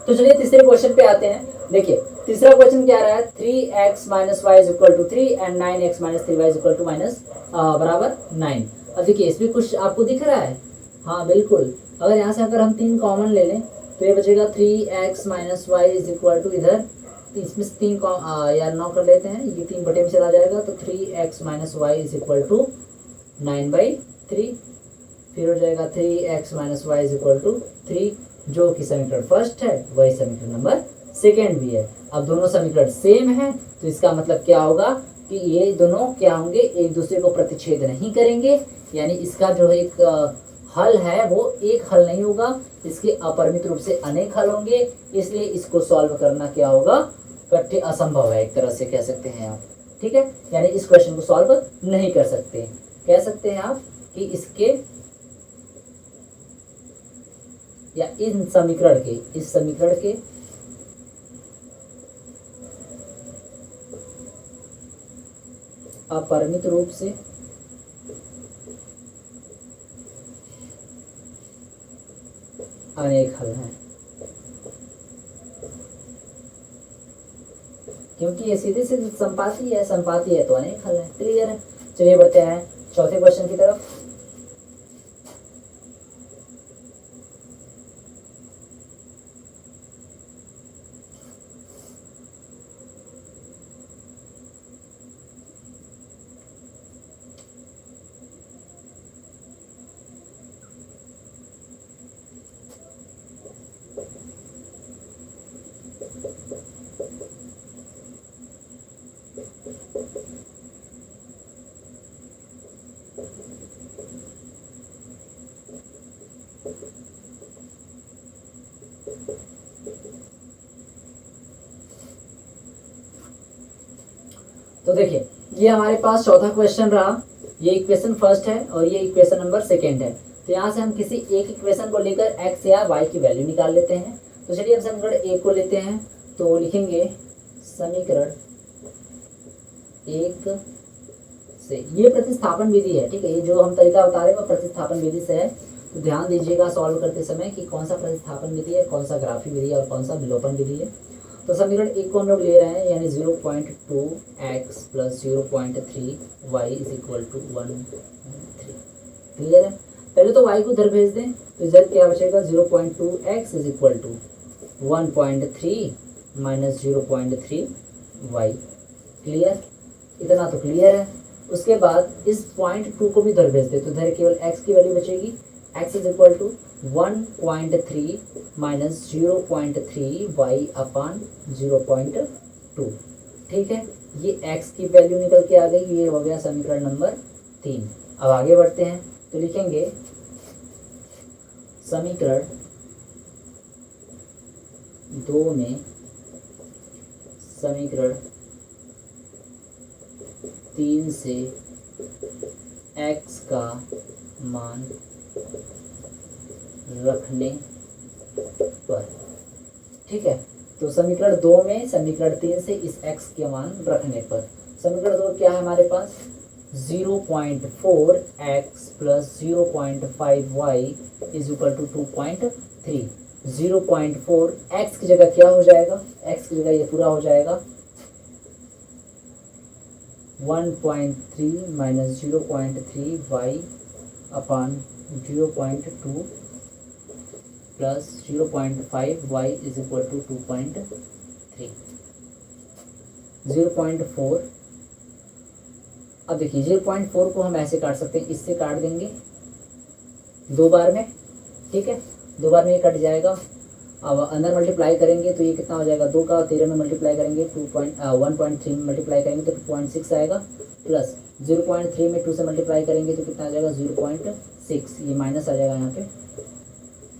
तो चलिए तीसरे क्वेश्चन पे आते हैं। देखिए तीसरा क्वेश्चन क्या रहा है, 3x minus y is equal to 3 and 9x minus 3y is equal to बराबर 9। अब देखिए इसमें कुछ आपको दिख रहा है, हाँ बिल्कुल। अगर यहाँ से अगर हम 3 कॉमन ले लें तो ये बचेगा 3x minus y is equal to इधर, तो इसमें से 3 यार 9 कर लेते हैं, ये 3 बटे में चला जाएगा। तो 3x minus y is equal to 9/3। फिर हो जाएगा 3x minus y is equal to 3, जो कि समीकरण फर्स्ट है वही समीकरण नंबर सेकेंड भी है। अब दोनों समीकरण सेम है, तो इसका मतलब क्या होगा कि ये दोनों क्या होंगे, एक दूसरे को प्रतिच्छेद नहीं करेंगे, यानी इसका जो एक हल है वो एक हल नहीं होगा, इसके अपरिमित रूप से अनेक हल होंगे। इसलिए इसको सॉल्व करना क्या होगा, कठिन असंभव है, एक तरह से कह सकते हैं आप। ठीक है, यानी इस क्वेश्चन को सॉल्व नहीं कर सकते। कह सकते हैं आप कि इसके या इस समीकरण के अपरिमित रूप से अनेक हल हैं, क्योंकि ये सीधे सीधे संपाती है तो अनेक हल है। क्लियर है, चलिए बढ़ते हैं चौथे क्वेश्चन की तरफ। तो देखिए ये हमारे पास चौथा क्वेश्चन रहा, ये इक्वेशन फर्स्ट है और ये इक्वेशन नंबर सेकेंड है। तो यहाँ से हम किसी एक इक्वेशन को लेकर x या y की वैल्यू निकाल लेते हैं। तो चलिए हम समीकरण एक को लेते हैं, तो लिखेंगे समीकरण एक से, ये प्रतिस्थापन विधि है। ठीक है, ये जो हम तरीका बता रहे हैं वो प्रतिस्थापन विधि से है। तो ध्यान दीजिएगा सॉल्व करते समय कि कौन सा प्रतिस्थापन विधि है, कौन सा ग्राफी विधि है और कौन सा विलोपन विधि है। तो समीकरण एक को हम लोग ले रहे हैं, यानी 0.2x plus 0.3y is equal to 1/3। Clear है, पहले तो y को इधर भेज दें, तो इधर क्या बचेगा, 0.2x is equal to 1.3 minus 0.3y। Clear, इतना तो क्लियर है। उसके बाद इस 0.2 को भी इधर भेज दे, तो इधर केवल x की वैल्यू बचेगी, x is equal to 1.3 minus 0.3y upon 0.2। ठीक है, ये x की वैल्यू निकल के आ गई, ये हो गया समीकरण नंबर 3। अब आगे बढ़ते हैं, तो लिखेंगे समीकरण 2 में समीकरण 3 से x का मान रखने पर। ठीक है, तो समीकरण 2 में समीकरण 3 से इस x के मान रखने पर, समीकरण 2 क्या है हमारे पास, 0.4x plus 0.5y is equal to 2.3। 0.4 x की जगह क्या हो जाएगा, x की जगह ये पूरा हो जाएगा 1.3 minus 0.3y upon 0.2 plus 0.5y is equal to 2.3। 0.4, अब देखिए 0.4 को हम ऐसे काट सकते हैं, इससे काट देंगे 2 बार में। ठीक है, 2 बार में ये कट जाएगा, अब अंदर मल्टीप्लाई करेंगे तो ये कितना हो जाएगा, 2 का 13 में मल्टीप्लाई करेंगे 1.3 में मल्टीप्लाई करेंगे तो 2.6 आएगा, प्लस 0.3 में 2 से मल्टीप्लाई करेंगे तो कितना आ जाएगा 0.6, ये माइनस आ जाएगा यहाँ पे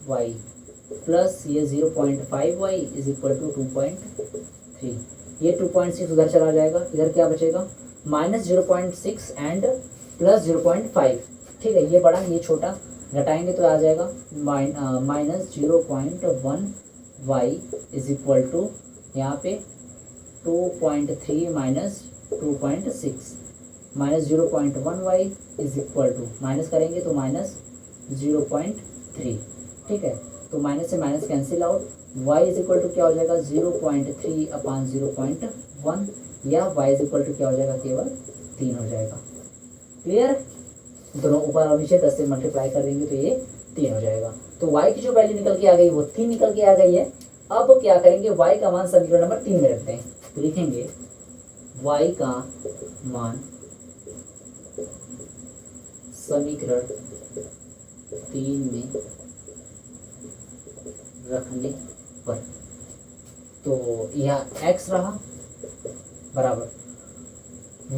y, प्लस ये 0.5y इज इक्वल टू 2.3, ये 2.6 उधर चला जाएगा, इधर क्या बचेगा -0.6 एंड प्लस 0.5। ठीक है, ये बड़ा ये छोटा घटाएंगे तो आ जाएगा -0.1y इज इक्वल टू यहाँ पे 2.3 minus 2.6, -0.1y is equal to minus करेंगे तो -0.3। ठीक है, तो माइनस से minus cancel out, y is equal to क्या हो जाएगा 0.3 अपान 0.1, या y इज इक्वल टू क्या हो जाएगा केवल 3 हो जाएगा। क्लियर, दोनों ऊपर और नीचे 10 से मल्टीप्लाई कर देंगे तो ये 3 हो जाएगा। तो y की जो वैल्यू निकल के आ गई वो 3 निकल के आ गई है। अब क्या करेंगे, y का मान समीकरण नंबर 3 में रखते हैं, तो लिखेंगे y का मान समीकरण 3 में रखने पर, तो यह x रहा बराबर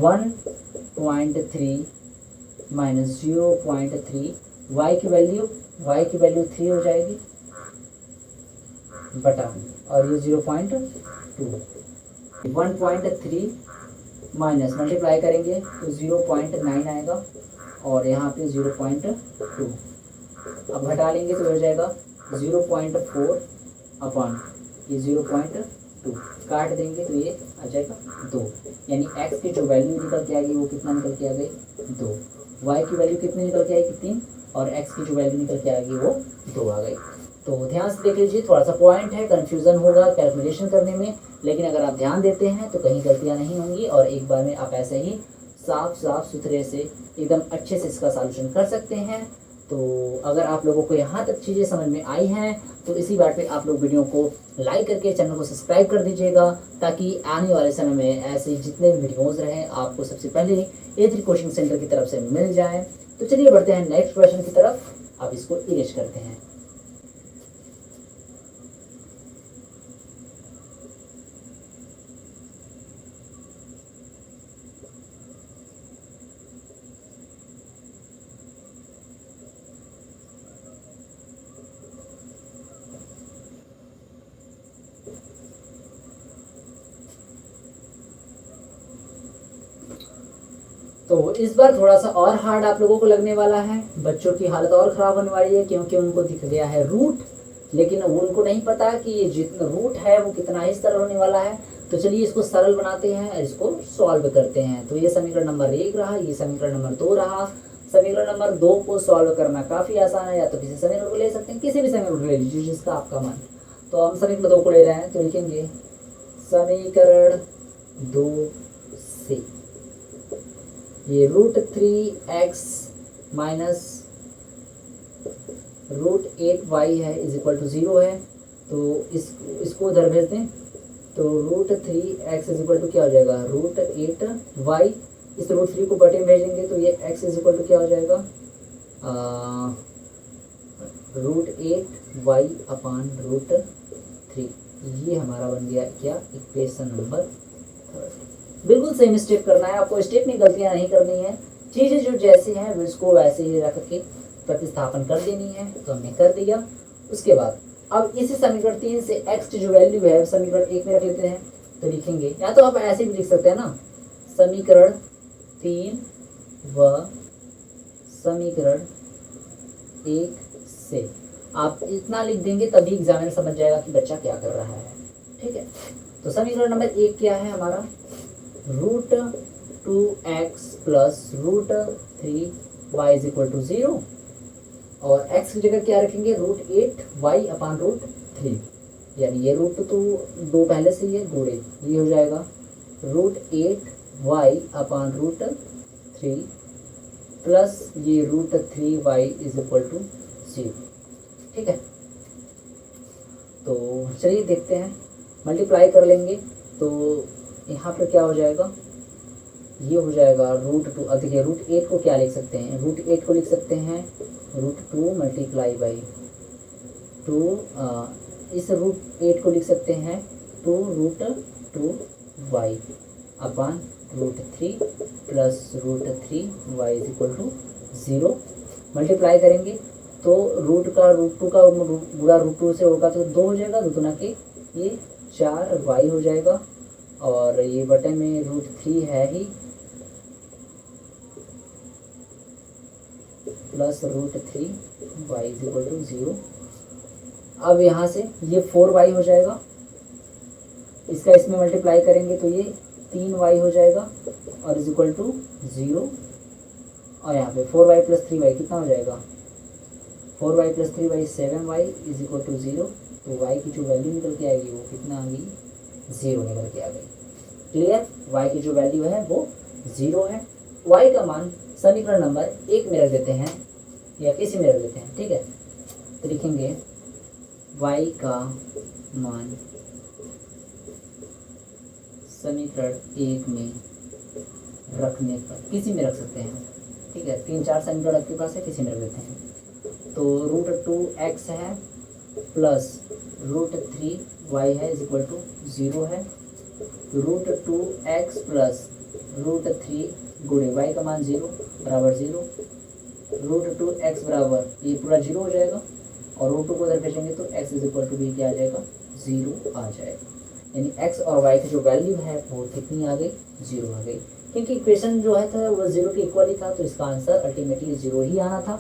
1.3 माइनस 0.3, y की वैल्यू 3 हो जाएगी बटा, और ये 0.2, 1.3 माइनस मल्टीप्लाई करेंगे तो 0.9 आएगा, और यहाँ पे 0.2, अब घटा लेंगे तो हो जाएगा 0.4 अपान ये 0.2, काट देंगे तो ये आ जाएगा 2, यानी x की जो वैल्यू निकल के आ गई वो कितना निकल के आ गई 2, y की वैल्यू कितनी निकल के आएगी 3, और x की जो वैल्यू निकल के आ गई वो 2 आ गई। तो ध्यान से देख लीजिए, थोड़ा सा पॉइंट है, कन्फ्यूज़न होगा कैलकुलेशन करने में, लेकिन अगर आप ध्यान देते हैं तो कहीं गलतियाँ नहीं होंगी, और एक बार में आप ऐसे ही साफ सुथरे से एकदम अच्छे से इसका सॉल्यूशन कर सकते हैं। तो अगर आप लोगों को यहाँ तक चीज़ें समझ में आई हैं तो इसी बात पे आप लोग वीडियो को लाइक करके चैनल को सब्सक्राइब कर दीजिएगा, ताकि आने वाले समय में ऐसे जितने भी वीडियोज़ रहें आपको सबसे पहले A3 कोचिंग सेंटर की तरफ से मिल जाए। तो चलिए बढ़ते हैं नेक्स्ट क्वेश्चन की तरफ, अब इसको इरेज करते हैं। तो इस बार थोड़ा सा और हार्ड आप लोगों को लगने वाला है, बच्चों की हालत और ख़राब होने वाली है, क्योंकि उनको दिख गया है रूट, लेकिन उनको नहीं पता कि ये जितना रूट है वो कितना ही सरल होने वाला है। तो चलिए इसको सरल बनाते हैं, इसको सॉल्व करते हैं। तो ये समीकरण नंबर 1 रहा, ये समीकरण नंबर 2 रहा। समीकरण नंबर 2 को सॉल्व करना काफ़ी आसान है, या तो किसी समीकरण को ले सकते हैं, किसी भी समीकरण को ले लीजिए जिसका आपका मन। तो हम समीकरण 2 को ले रहे हैं, तो लिखेंगे समीकरण 2 से ये √3x माइनस √8y है इज इक्वल टू 0 है, तो इसको उधर भेज दें, तो √3x इज इक्वल टू क्या हो जाएगा √8y, इस √3 को बटे में भेजेंगे तो ये x इज इक्वल टू क्या हो जाएगा √8y अपान √3। ये हमारा बन गया क्या इक्वेशन नंबर 3। बिल्कुल सेम स्टेप करना है आपको, स्टेप में गलतियां नहीं करनी है, चीज़ें जो जैसी हैं उसको वैसे ही रख के प्रतिस्थापन कर देनी है। तो हमने कर दिया। उसके बाद अब इसी समीकरण 3 से x की जो वैल्यू है समीकरण 1 में रख लेते हैं, तो लिखेंगे, या तो आप ऐसे भी लिख सकते हैं ना, समीकरण 3 व समीकरण 1 से आप इतना लिख देंगे तभी एग्जामिनर समझ जाएगा कि बच्चा क्या कर रहा है। ठीक है, तो समीकरण नंबर 1 क्या है हमारा, √2x plus √3y is equal to 0, और x की जगह क्या रखेंगे √8y अपान √3, यानी ये √2 पहले से ही है, गुणे ये हो जाएगा √8y अपान √3 प्लस ये √3y इज इक्वल टू 0। ठीक है, तो चलिए देखते हैं, मल्टीप्लाई कर लेंगे तो यहाँ पर क्या हो जाएगा, ये हो जाएगा √2। अब देखिए √8 को क्या लिख सकते हैं, √8 को लिख सकते हैं √2 मल्टीप्लाई बाई 2 इस √8 को लिख सकते हैं 2√2y upon √3 plus √3y is equal to 0। Multiply करेंगे तो रूट का √2 का गुणा √2 से होगा तो 2 हो जाएगा, 2 दूना के ये 4y हो जाएगा और ये बटे में √3 है ही plus √3y is equal to 0। अब यहाँ से ये 4y हो जाएगा, इसका इसमें मल्टीप्लाई करेंगे तो ये 3y हो जाएगा और इज इक्वल टू 0। और यहाँ पे 4y प्लस 3y कितना हो जाएगा, 4y plus 3y 7y is equal to 0। तो y की जो वैल्यू निकल के आएगी वो कितना आ गई, 0 निकल के आ गई। क्लियर, y की जो वैल्यू है वो 0 है। y का मान समीकरण नंबर 1 में रख देते हैं या किसी में रख देते हैं, ठीक है। तो लिखेंगे y का मान समीकरण 1 में रखने पर, किसी में रख सकते हैं, ठीक है। 3-4 समीकरण आपके पास है, किसी में रख देते हैं। तो √2x है प्लस √3y है इज इक्वल टू 0 है। √2x प्लस √3 गुणे y का मान 0 बराबर 0। √2x बराबर ये पूरा 0 हो जाएगा और √2 को उधर भेजेंगे तो x इज इक्वल टू भी क्या आ जाएगा, 0 आ जाएगा। यानी x और y की जो वैल्यू है वो कितनी आ गई, 0 आ गई। क्योंकि इक्वेशन जो है था वो 0 के इक्वल ही था तो इसका आंसर अल्टीमेटली 0 ही आना था।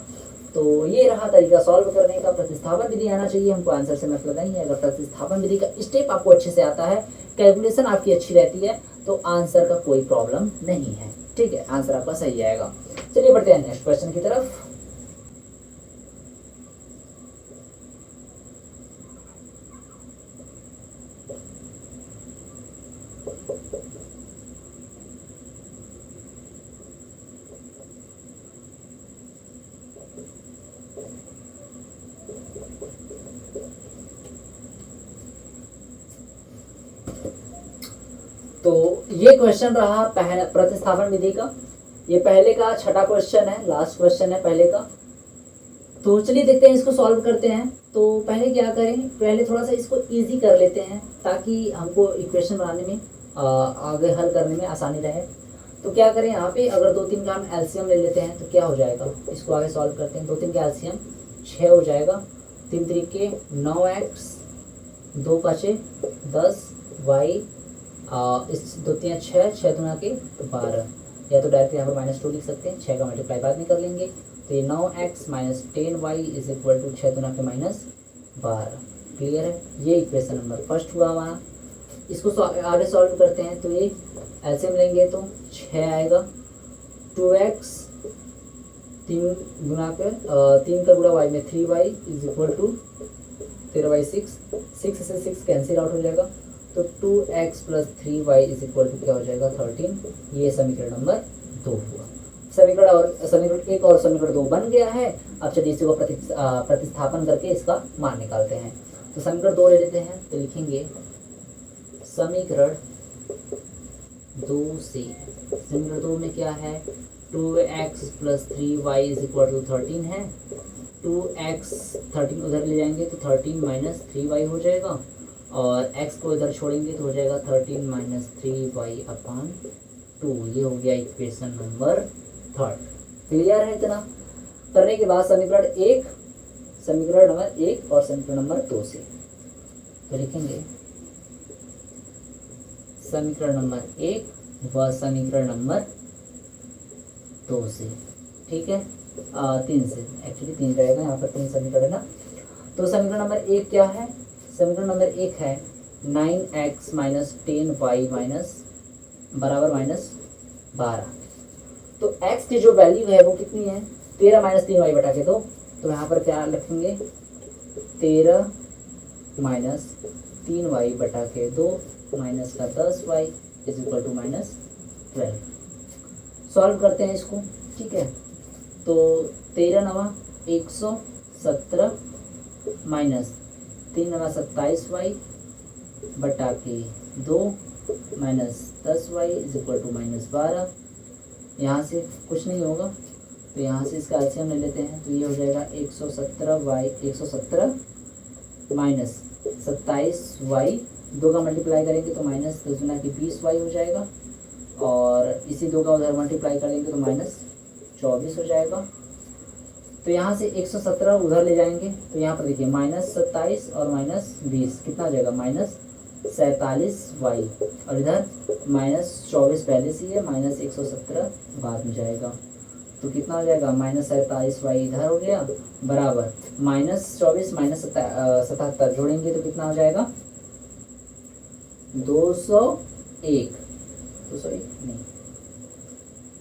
तो ये रहा तरीका सॉल्व करने का। प्रतिस्थापन विधि आना चाहिए, हमको आंसर से मतलब नहीं है। अगर प्रतिस्थापन विधि का स्टेप आपको अच्छे से आता है, कैलकुलेशन आपकी अच्छी रहती है तो आंसर का कोई प्रॉब्लम नहीं है, ठीक है। आंसर आपका सही आएगा। चलिए बढ़ते हैं नेक्स्ट क्वेश्चन की तरफ। तो ये क्वेश्चन रहा पहला प्रतिस्थापन विधि का। ये पहले का छठा क्वेश्चन है, लास्ट क्वेश्चन है पहले का। तो चलिए देखते हैं, इसको सॉल्व करते हैं। तो पहले क्या करें, पहले थोड़ा सा इसको इजी कर लेते हैं ताकि हमको इक्वेशन बनाने में आगे हल करने में आसानी रहे। तो क्या करें, यहाँ पे अगर 2-3 का हम एलसीएम ले लेते हैं तो क्या हो जाएगा, इसको आगे सॉल्व करते हैं। 2-3 का एलसीएम 6 हो जाएगा, 3 तरीके 9x, 2 5 10 y, इस 2-3 6, 6 दूना के 12, या तो डायरेक्ट यहाँ पर -2 लिख सकते हैं। 6 का मल्टीप्लाई बाद में कर लेंगे तो ये 9x minus 10y is equal to 6 दूना के -12। क्लियर है, ये इक्वेशन नंबर फर्स्ट हुआ हमारा। इसको आगे सॉल्व करते हैं। तो ये एलसीएम लेंगे तो 6 आएगा, 2x 3 गुना के 3 का गुणा y में 3y इज इक्वल टू 13/6, 6 से 6 कैंसिल आउट हो जाएगा तो 2x plus 3y is equal to क्या हो जाएगा, 13। ये समीकरण नंबर 2 हुआ। समीकरण 1 और समीकरण 2 बन गया है। अब चलिए इसी को प्रतिस्थापन करके इसका मान निकालते हैं। तो समीकरण 2 ले लेते हैं। तो लिखेंगे समीकरण 2 से, समीकरण 2 में क्या है, 2x plus 3y is equal to 13 है। 2x 13 उधर ले जाएंगे तो 13 माइनस 3y हो जाएगा और x को इधर छोड़ेंगे तो हो जाएगा 13 माइनस 3y अपान 2। ये हो गया इक्वेशन नंबर 3। क्लियर है इतना करने के बाद समीकरण नंबर 1 और समीकरण नंबर 2 से तो लिखेंगे समीकरण नंबर 1 व समीकरण नंबर 2 से, ठीक है। 3 से, एक्चुअली 3 रहेगा, यहाँ पर 3 समीकरण है ना। तो समीकरण नंबर 1 क्या है, समीकरण नंबर 1 है 9x माइनस 10y माइनस बराबर -12। तो x की जो वैल्यू है वो कितनी है, 13 माइनस 3y बटा के 2। तो यहाँ पर क्या लिखेंगे, 13 माइनस 3y बटा के 2 माइनस का 10y is equal to -12। Solve करते हैं इसको, ठीक है। तो 13 नवा 117 माइनस 3 नवा 27y बटा के 2 minus 10y is equal to -12। यहाँ से कुछ नहीं होगा तो यहाँ से इसका एलसीएम ले लेते हैं। तो ये हो जाएगा 117 माइनस 27y, 2 का मल्टीप्लाई करेंगे तो माइनस 10 गुना की 20y हो जाएगा, और इसी 2 का उधर मल्टीप्लाई करेंगे तो माइनस 24 हो जाएगा। तो यहाँ से 117 उधर ले जाएंगे तो यहाँ पर देखिए -27 और -20 कितना हो जाएगा, -47y, और इधर -24 पहले से ही है, -117 बाद में जाएगा। तो कितना हो जाएगा, -47y इधर हो गया, बराबर -24 -77 जोड़ेंगे तो कितना हो जाएगा, 201 नहीं,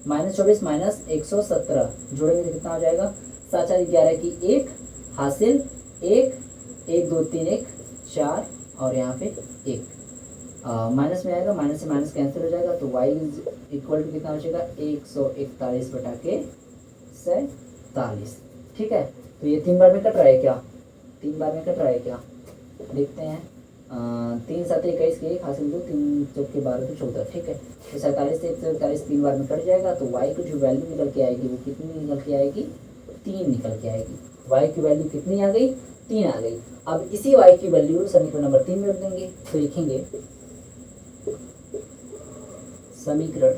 -24 -117 जोड़ेंगे तो कितना हो जाएगा, 7 4 11 की 1 हासिल 1 1 2 3 1 4 और यहाँ पे 1 माइनस में आएगा, माइनस से माइनस कैंसिल हो जाएगा, तो y इक्वल टू कितना हो जाएगा, 141 बटा के 47। ठीक है, तो ये 3 बार में कट रहा है क्या, 3 बार में कट रहा है क्या, देखते हैं। 3 7 21 के 1 हासिल 2 3 चौक के 12 तो 14। ठीक है, तो 47 से 141 3 बार में कट जाएगा, तो y को जो वैल्यू निकल के आएगी वो कितनी निकल के आएगी, 3 निकल के आएगी। y की वैल्यू कितनी आ गई, 3 आ गई। अब इसी y की वैल्यू समीकरण नंबर 3 में रख देंगे, तो लिखेंगे समीकरण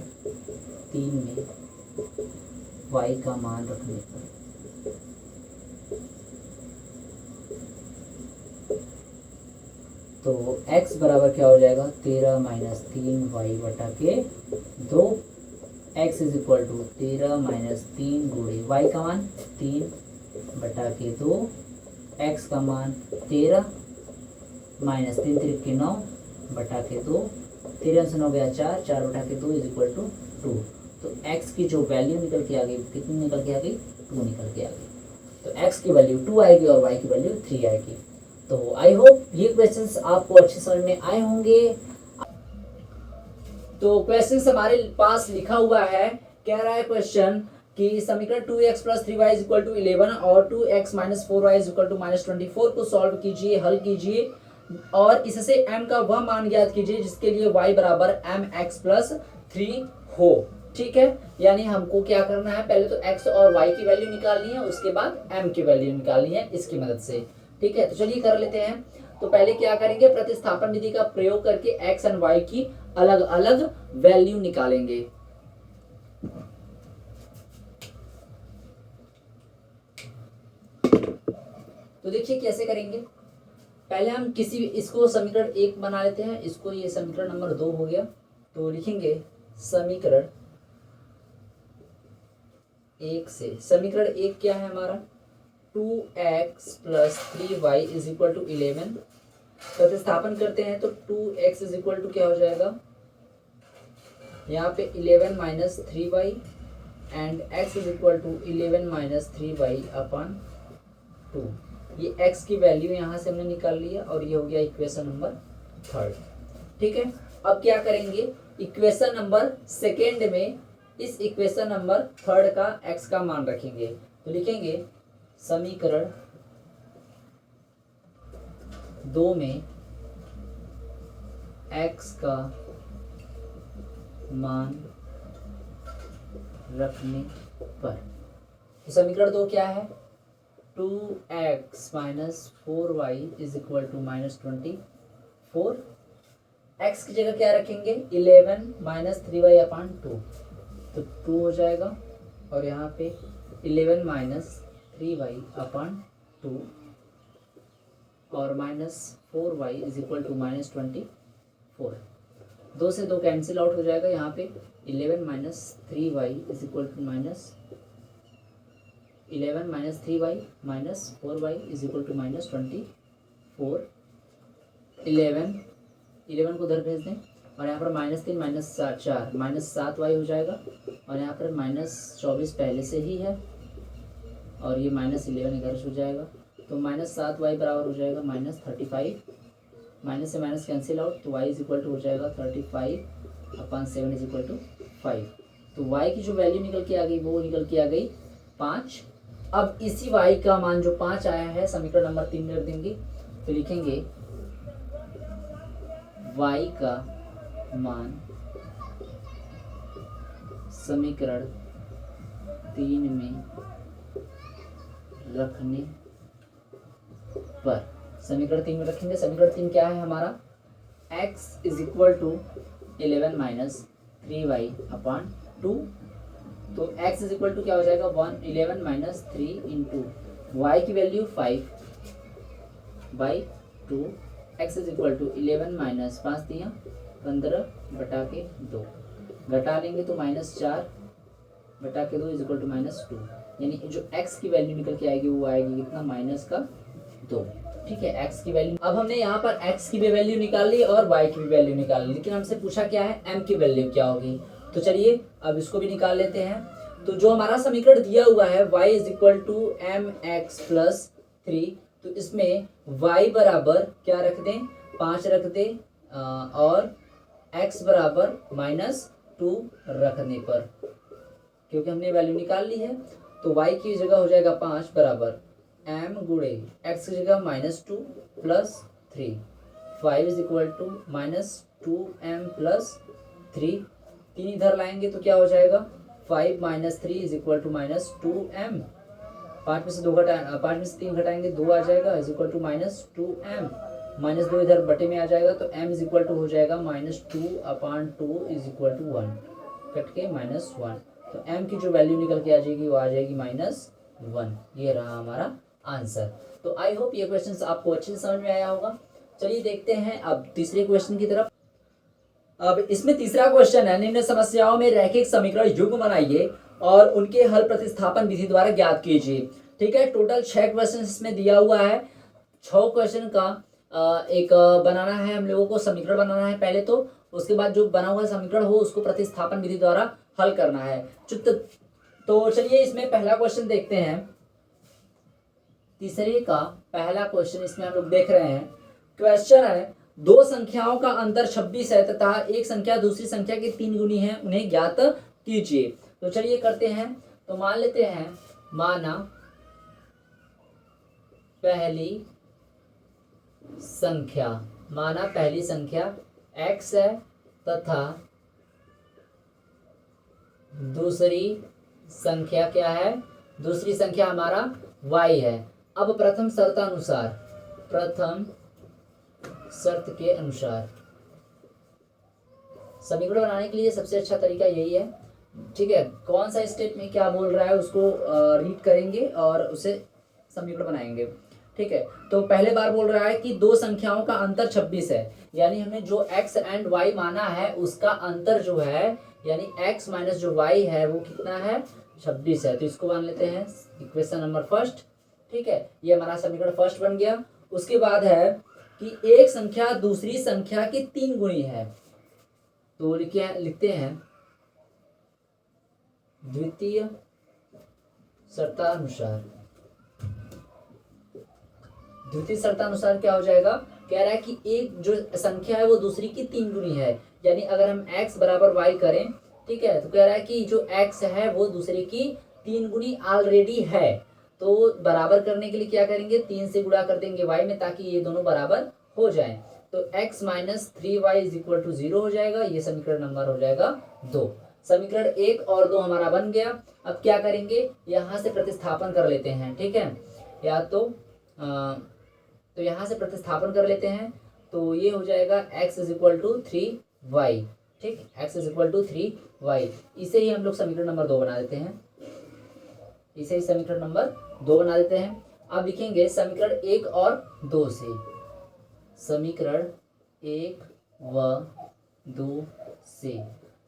3 में y का मान रखने पर तो x बराबर क्या हो जाएगा, 13 - 3y बटा के 2, x इज इक्वल टू 13 - 3 गुणे y का मान 3 बटा के 2, x का मान 13 - 3 3 के 9 बटा के 2, 13 से 9 गया 4 4 बटा के 2 इज इक्वल टू 2। तो x की जो वैल्यू निकल के आ गई, कितनी निकल के आ गई, 2 निकल के आ गई। तो x की वैल्यू 2 आएगी और y की वैल्यू 3 आएगी। तो आई होप ये क्वेश्चंस आपको अच्छे समझ में आए होंगे। तो क्वेश्चंस हमारे पास लिखा हुआ है, कह रहा है क्वेश्चन कि समीकरण 2x + 3y = 11 और 2x - 4y = -24 को सॉल्व कीजिए, हल कीजिए और इससे m का वह मान ज्ञात कीजिए जिसके लिए y बराबर mx + 3 हो। ठीक है, यानी हमको क्या करना है, पहले तो x और y की वैल्यू निकालनी है, उसके बाद m की वैल्यू निकालनी है इसकी मदद से। ठीक है, तो चलिए कर लेते हैं। तो पहले क्या करेंगे, प्रतिस्थापन विधि का प्रयोग करके x और y की अलग अलग वैल्यू निकालेंगे। तो देखिए कैसे करेंगे, पहले हम किसी इसको समीकरण 1 बना लेते हैं, इसको ये समीकरण नंबर 2 हो गया। तो लिखेंगे समीकरण 1 से, समीकरण 1 क्या है हमारा, 2x + 3y = 11। प्रतिस्थापन करते हैं तो 2x = क्या हो जाएगा, यहाँ पे 11 - 3y एंड x = 11 - 3y अपन 2। ये x की वैल्यू यहाँ से हमने निकाल लिया और ये हो गया इक्वेशन नंबर 3। ठीक है, अब क्या करेंगे, इक्वेशन नंबर 2 में इस इक्वेशन नंबर 3 का x का मान रखेंगे। तो लिखेंगे समीकरण 2 में x का मान रखने पर, तो समीकरण 2 क्या है, 2x - 4y = -24। x की जगह क्या रखेंगे, 11 - 3y अपन 2, तो 2 हो जाएगा, और यहाँ पे 11 - 3y अपन 2 और -4y = -24। 2 से 2 कैंसिल आउट हो जाएगा, यहाँ पे 11 - 3y = -11 - 3y - 4y = -24। 11 को उधर भेज दें और यहाँ पर -3 - 4 -7y हो जाएगा, और यहाँ पर -24 पहले से ही है और ये -11 इधर से हो जाएगा, तो -7y बराबर हो जाएगा -35। माइनस से माइनस कैंसिल आउट, तो y = हो जाएगा 35/7 = 5। तो y की जो वैल्यू निकल के आ गई वो निकल के आ गई 5। अब इसी y का मान जो 5 आया है समीकरण नंबर 3 में रख देंगे। तो लिखेंगे y का मान समीकरण 3 में रखने पर, समीकरण 3 में रखेंगे। समीकरण 3 क्या है हमारा, x is equal to 11 minus 3y upon 2। तो x इज इक्वल टू क्या हो जाएगा 11 माइनस 3 इंटू वाई की value 5 by 2। x is equal to 11 minus 5 दिया 15 बटा के 2, घटा लेंगे तो -4 बटा के 2 इज इक्वल टू -2, यानी जो x की वैल्यू निकल के आएगी वो आएगी कितना -2। ठीक है, x की वैल्यू। अब हमने यहाँ पर x की भी वैल्यू निकाल ली और y की भी वैल्यू निकाल ली, लेकिन हमसे पूछा क्या है m की वैल्यू क्या होगी। तो चलिए अब इसको भी निकाल लेते हैं। तो जो हमारा समीकरण दिया हुआ है y is equal to mx plus 3, तो इसमें y बराबर क्या रख दें 5 रख दें और x बराबर -2 रखने पर, क्योंकि हमने वैल्यू निकाल ली है, तो y की जगह हो जाएगा 5 बराबर m गुणे x की जगह -2 plus 3। 5 is equal to -2m plus 3, 3 इधर लाएंगे तो क्या हो जाएगा 5 minus 3 is equal to -2m। 5 में से 5 में से 3 घटाएंगे 2 आ जाएगा इज इक्वल टू -2m। -2 इधर बटे में आ जाएगा तो m इज इक्वल टू हो जाएगा -2/2 इज इक्वल टू 1, कट के -1। तो m की जो वैल्यू निकल के आ जाएगी वो आ जाएगी -1। ये रहा हमारा आंसर। तो आई होप ये क्वेश्चन आपको अच्छे से समझ में आया होगा। चलिए देखते हैं अब तीसरे क्वेश्चन की तरफ। अब इसमें तीसरा क्वेश्चन है, निम्न समस्याओं में रैखिक समीकरण युग्म बनाइए और उनके हल प्रतिस्थापन विधि द्वारा ज्ञात कीजिए। ठीक है, टोटल 6 क्वेश्चन इसमें दिया हुआ है। 6 क्वेश्चन का एक बनाना है हम लोगों को, समीकरण बनाना है पहले, तो उसके बाद जो बना हुआ समीकरण हो उसको प्रतिस्थापन विधि द्वारा हल करना है। तो चलिए इसमें पहला क्वेश्चन देखते हैं। तीसरे का पहला क्वेश्चन इसमें हम लोग देख रहे हैं। क्वेश्चन है, दो संख्याओं का अंतर 26 है तथा एक संख्या दूसरी संख्या के 3 गुनी है, उन्हें ज्ञात कीजिए। तो चलिए करते हैं। तो मान लेते हैं, माना पहली संख्या x है तथा दूसरी संख्या क्या है, दूसरी संख्या हमारा y है। अब प्रथम शर्त के अनुसार समीकरण बनाने के लिए सबसे अच्छा तरीका यही है। ठीक है, कौन सा स्टेप में क्या बोल रहा है उसको रीड करेंगे और उसे समीकरण बनाएंगे। ठीक है, तो पहले बार बोल रहा है कि दो संख्याओं का अंतर 26 है, यानी हमने जो x एंड y माना है उसका अंतर जो है, यानी x माइनस जो y है वो कितना है 26 है। तो इसको मान लेते हैं इक्वेशन नंबर फर्स्ट। ठीक है, ये हमारा समीकरण फर्स्ट बन गया। उसके बाद है कि एक संख्या दूसरी संख्या की 3 गुनी है, तो लिखते हैं द्वितीय शर्तानुसार। द्वितीय शर्तानुसार क्या हो जाएगा, कह रहा है कि एक जो संख्या है वो दूसरी की 3 गुनी है, यानी अगर हम x बराबर y करें, ठीक है, तो कह रहा है कि जो x है वो दूसरे की 3 गुनी ऑलरेडी है। तो बराबर करने के लिए क्या करेंगे, 3 से गुणा कर देंगे y में, ताकि ये दोनों बराबर हो जाएं। तो x minus 3y is equal to 0 हो जाएगा। ये समीकरण नंबर हो जाएगा 2। समीकरण 1 और 2 हमारा बन गया। अब क्या करेंगे, यहाँ से प्रतिस्थापन कर लेते हैं। ठीक है, या तो यहाँ से प्रतिस्थापन कर लेते हैं, तो ये हो जाएगा x is equal to 3y। ठीक, x is equal to 3y। इसे ही हम लोग समीकरण नंबर 2 बना देते हैं। इसे ही समीकरण नंबर 2 बना देते हैं। अब लिखेंगे समीकरण 1 और 2 से। समीकरण 1 व 2 से।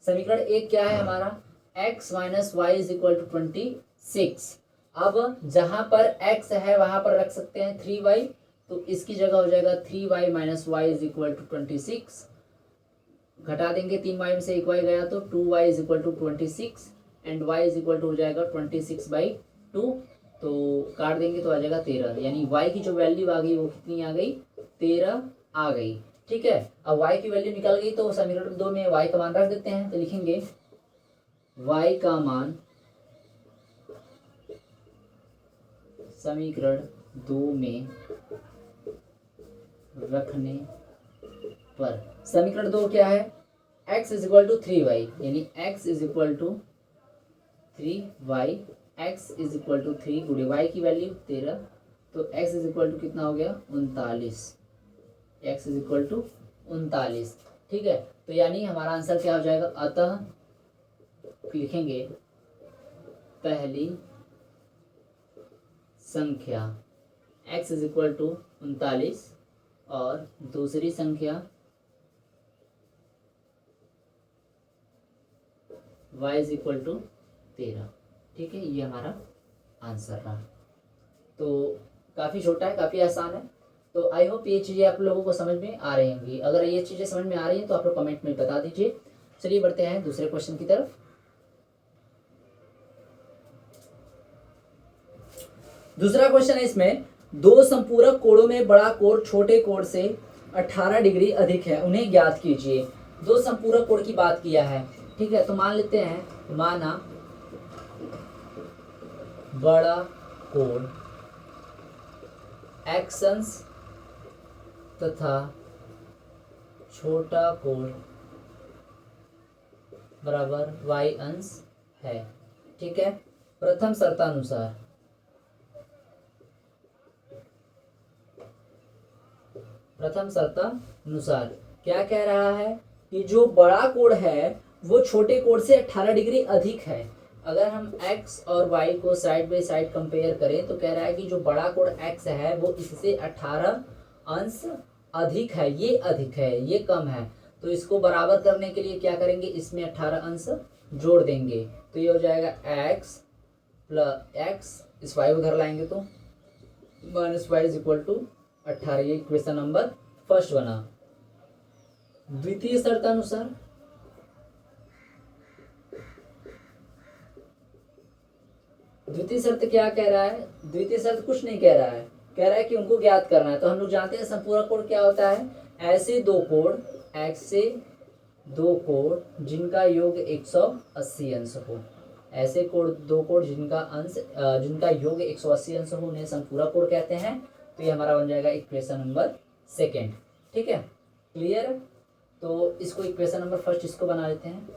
समीकरण 1 क्या है हमारा, x minus y is equal to 26। अब जहां पर x है वहां पर रख सकते हैं 3y, तो इसकी जगह हो जाएगा 3y minus y is equal to 26। घटा देंगे 3y में से 1y गया तो 2y is equal to 26 and y is equal to हो जाएगा 26/2। तो काट देंगे तो आ जाएगा 13, यानी y की जो वैल्यू आ गई वो कितनी आ गई, 13 आ गई। ठीक है, अब y की वैल्यू निकल गई तो समीकरण 2 में y का मान रख देते हैं। तो लिखेंगे y का मान समीकरण 2 में रखने पर समीकरण 2 क्या है, x is equal to 3y, यानी x is equal to 3y, x is equal to 3 गुणे y की वैल्यू 13, तो x इज इक्वल टू कितना हो गया 39, x इज इक्वल टू 39। ठीक है, तो यानी हमारा आंसर क्या हो जाएगा, अतः लिखेंगे पहली संख्या x इज इक्वल टू 39 और दूसरी संख्या y इज इक्वल टू 13। ठीक है, ये हमारा आंसर रहा। तो काफ़ी छोटा है, काफ़ी आसान है। तो आई होप ये चीज़ें आप लोगों को समझ में आ रही होंगी। अगर ये चीज़ें समझ में आ रही हैं तो आप लोग कमेंट में बता दीजिए। चलिए बढ़ते हैं दूसरे क्वेश्चन की तरफ। दूसरा क्वेश्चन है इसमें, दो संपूरक कोणों में बड़ा कोण छोटे कोण से 18 डिग्री अधिक है, उन्हें ज्ञात कीजिए। दो संपूरक कोण की बात किया है। ठीक है, तो मान लेते हैं, माना बड़ा कोण x अंश तथा छोटा कोण बराबर y अंश है। ठीक है, प्रथम शर्तानुसार क्या कह रहा है कि जो बड़ा कोण है वो छोटे कोण से 18 डिग्री अधिक है। अगर हम x और y को साइड बाई साइड कंपेयर करें तो कह रहा है कि जो बड़ा कोण x है वो इससे 18 अंश अधिक है, ये अधिक है, ये कम है। तो इसको बराबर करने के लिए क्या करेंगे, इसमें 18 अंश जोड़ देंगे। तो ये हो जाएगा x प्लस x, इस y उधर लाएंगे तो minus y is equal to 18। ये क्वेश्चन नंबर फर्स्ट बना। द्वितीय शर्तानुसार द्वितीय शर्त क्या कह रहा है, द्वितीय शर्त कुछ नहीं कह रहा है, कह रहा है कि उनको ज्ञात करना है। तो हम लोग जानते हैं संपूरक कोण क्या होता है, ऐसे दो कोण x से दो कोण जिनका योग 180 अंश हो, ऐसे कोण दो कोण जिनका योग 180 अंश हो उन्हें संपूरक कोण कहते हैं। तो ये हमारा बन जाएगा इक्वेशन नंबर सेकेंड। ठीक है, क्लियर। तो इसको इक्वेशन नंबर फर्स्ट इसको बना लेते हैं।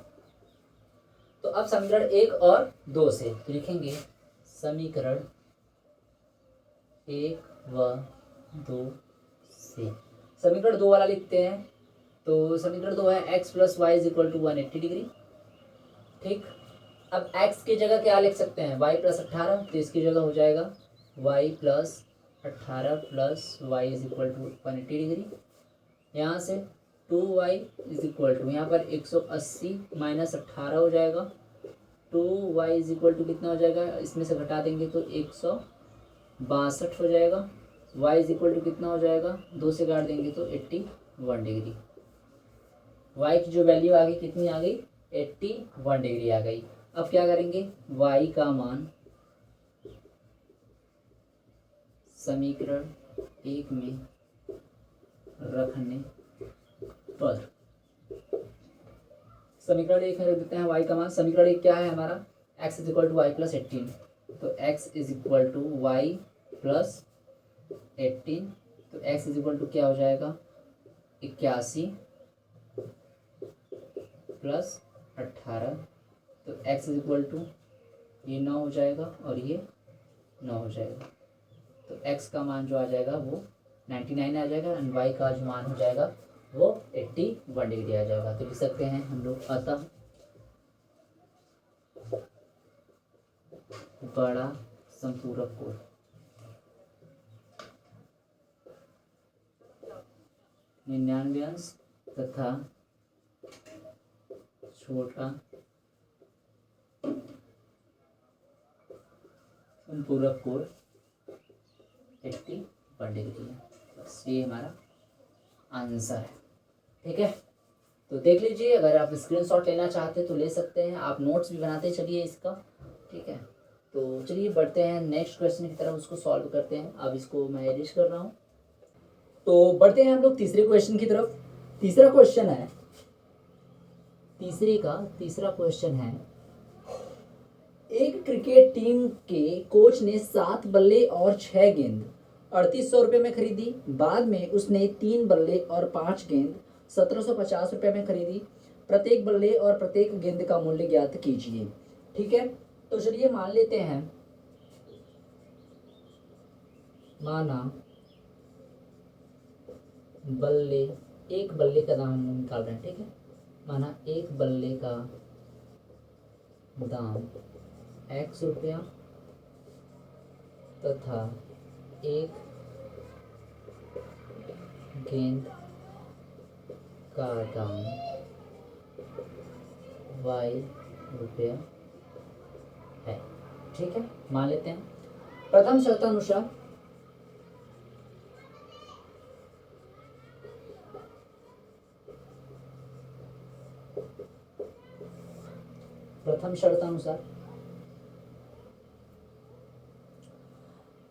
तो अब समीकरण 1 और 2 से लिखेंगे, समीकरण 1 व 2 से समीकरण 2 वाला लिखते हैं। तो समीकरण 2 है x plus y is equal to 180 degree. ठीक, अब x की जगह क्या लिख सकते हैं, y प्लस 18, तो इसकी जगह हो जाएगा y plus 18 plus y is equal to 180 degree. यहाँ से 2y इज इक्वल टू, यहाँ पर 180 माइनस 18 हो जाएगा, 2y इज इक्वल टू कितना हो जाएगा, इसमें से घटा देंगे तो 162 हो जाएगा। y इज इक्वल टू कितना हो जाएगा, 2 से काट देंगे तो 81 डिग्री। y की जो वैल्यू आ गई कितनी आ गई, 81 डिग्री आ गई। अब क्या करेंगे, y का मान समीकरण 1 में रखने पर, समीकरण 1 में रख देते हैं y का मान। समीकरण 1 क्या है हमारा, x is equal to y plus 18, तो x is equal to y plus 18, तो x इज इक्वल टू क्या हो जाएगा, 81 प्लस 18, तो x इज इक्वल टू ये 9 हो जाएगा और ये 9 हो जाएगा। तो x का मान जो आ जाएगा वो 99 आ जाएगा एंड y का जो मान हो जाएगा वो 81 डिग्री आ जाएगा। तो लिख सकते हैं हम लोग, अतः बड़ा संपूरक कोण 99 अंश तथा छोटा संपूरक कोण 81 डिग्री है। बस ये हमारा आंसर है। ठीक है, तो देख लीजिए, अगर आप स्क्रीनशॉट लेना चाहते हैं तो ले सकते हैं, आप नोट्स भी बनाते चलिए इसका। ठीक है, तो चलिए बढ़ते हैं नेक्स्ट क्वेश्चन की तरफ, उसको सॉल्व करते हैं। अब इसको मैं एडिट कर रहा हूँ। तो बढ़ते हैं हम लोग तीसरे क्वेश्चन की तरफ। तीसरा क्वेश्चन है, तीसरा क्वेश्चन है, एक क्रिकेट टीम के कोच ने 7 बल्ले और 6 गेंद 3800 रुपये में खरीदी। बाद में उसने 3 बल्ले और 5 गेंद 1750 रुपये में खरीदी। प्रत्येक बल्ले और प्रत्येक गेंद का मूल्य ज्ञात कीजिए। ठीक है, तो चलिए मान लेते हैं माना बल्ले, एक बल्ले का दाम हम निकाल रहे हैं, ठीक है। माना एक बल्ले का दाम x रुपया तथा एक गेंद का दाम y रुपया है, ठीक है। मान लेते हैं प्रथम शर्तानुसार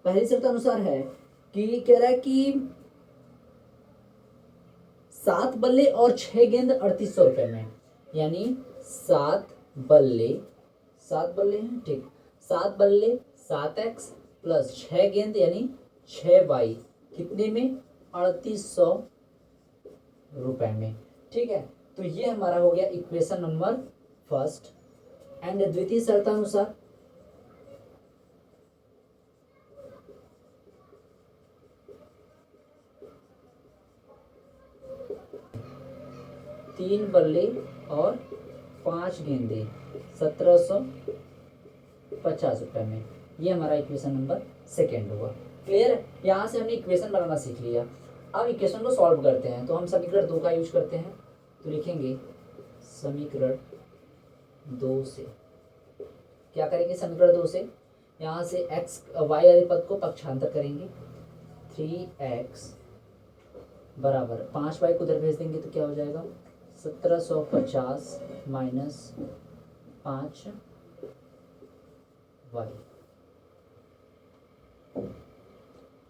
पहली शर्तानुसार है कि कह रहा है कि 7 बल्ले और 6 गेंद 3800 रुपए में, यानी 7 बल्ले हैं, ठीक। 7 बल्ले 7x प्लस 6 गेंद यानी 6y, कितने में? 3800 रुपए में, ठीक है। तो ये हमारा हो गया इक्वेशन नंबर फर्स्ट। एंड द्वितीय शर्तानुसार तीन बल्ले और 5 गेंदे 1750 रुपए में, ये हमारा इक्वेशन नंबर सेकेंड हुआ। क्लियर? यहाँ से हमने इक्वेशन बनाना सीख लिया। अब इक्वेशन को सॉल्व करते हैं। तो हम समीकरण 2 का यूज करते हैं। तो लिखेंगे समीकरण 2 से क्या करेंगे? समीकरण 2 से यहाँ से x y वाले पद को पक्षांतर करेंगे। 3x बराबर 5y को उधर भेज देंगे तो क्या हो जाएगा? 1750 माइनस 5y,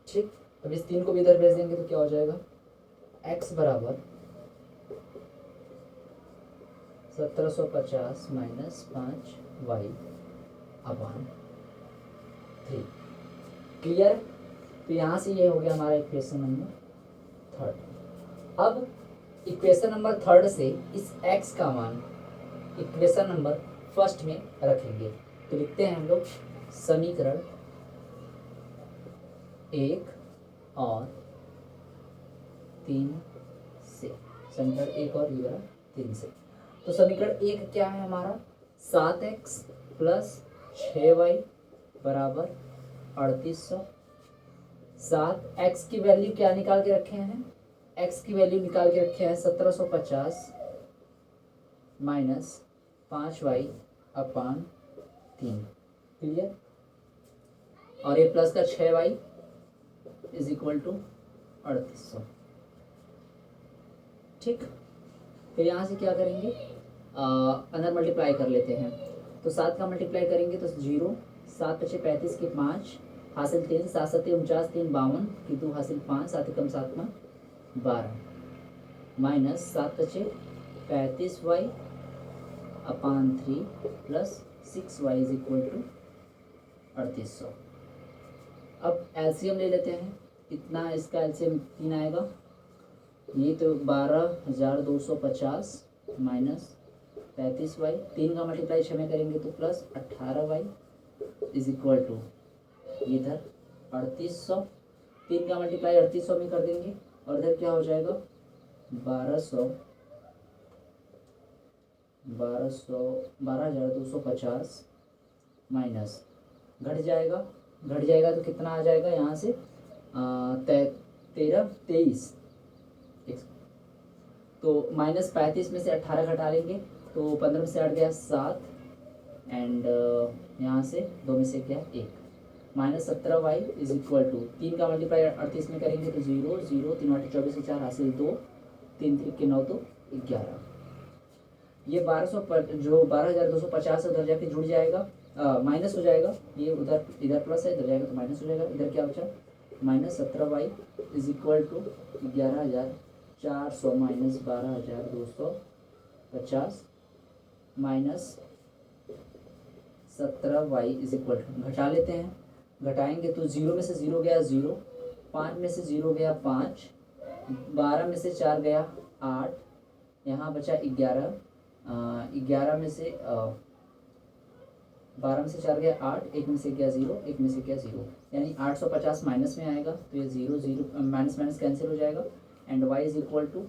ठीक। अब इस 3 को भी इधर भेज देंगे तो क्या हो जाएगा? x बराबर 1750 माइनस 5y अपॉन 3। क्लियर? तो यहाँ से ये हो गया हमारा इक्वेशन नंबर थर्ड। अब इक्वेशन नंबर थर्ड से इस x का मान इक्वेशन नंबर फर्स्ट में रखेंगे। तो लिखते हैं हम लोग समीकरण 1 और 3 से, समीकरण 1 और 3 से। तो समीकरण 1 क्या है हमारा? 7x प्लस 6y बराबर 3800। 7x की वैल्यू क्या निकाल के रखे हैं? x की वैल्यू निकाल के रखे हैं 1750 माइनस 5y अपान 3। क्लियर? और ये प्लस का 6y इज इक्वल टू 3800, ठीक। फिर यहाँ से क्या करेंगे? अंदर मल्टीप्लाई कर लेते हैं। तो 7 का मल्टीप्लाई करेंगे तो 0, 7 पचे 35 के 5 हासिल 3, 7 सत्ते 49, 3 52 की 2 हासिल 5, 7 कम 7 में 12 माइनस 7 पचे 35y upon 3 plus 6y is equal to 3800। अब एलसीएम ले लेते हैं। इतना इसका एलसीएम 3 आएगा, ये तो 12250 माइनस 35y, 3 का मल्टीप्लाई 6 में करेंगे तो plus 18y is equal to इधर 3800, 3 का मल्टीप्लाई 3800 में कर देंगे और इधर क्या हो जाएगा? 12250 माइनस घट जाएगा तो कितना आ जाएगा यहाँ से? 23। तो माइनस 35 में से 18 घटा लेंगे तो 15 में से 8 गया 7 एंड यहाँ से 2 में से गया 1 minus 17y is equal to 3 का मल्टीप्लाई 38 में करेंगे तो 0 0 3 8 24 से 4 हासिल 2 3 3 के 9 तो 11। ये 1200 पर जो 12250 उधर जाके जुड़ जाएगा, माइनस हो जाएगा। ये उधर इधर प्लस है, इधर जाएगा तो माइनस हो जाएगा। इधर क्या बचा? Minus 17y is equal to 11400 minus 12250 minus 17y is equal to, घटा लेते हैं। घटाएंगे तो 0 में से 0 गया 0, 5 में से 0 गया 5, 12 में से 4 गया 8, यहाँ बचा 11, 11 में से 12 में से 4 गया 8, एक में से गया 0, एक में से गया 0, यानी 850 माइनस में आएगा तो ये 0 0 माइनस माइनस कैंसिल हो जाएगा and y is equal to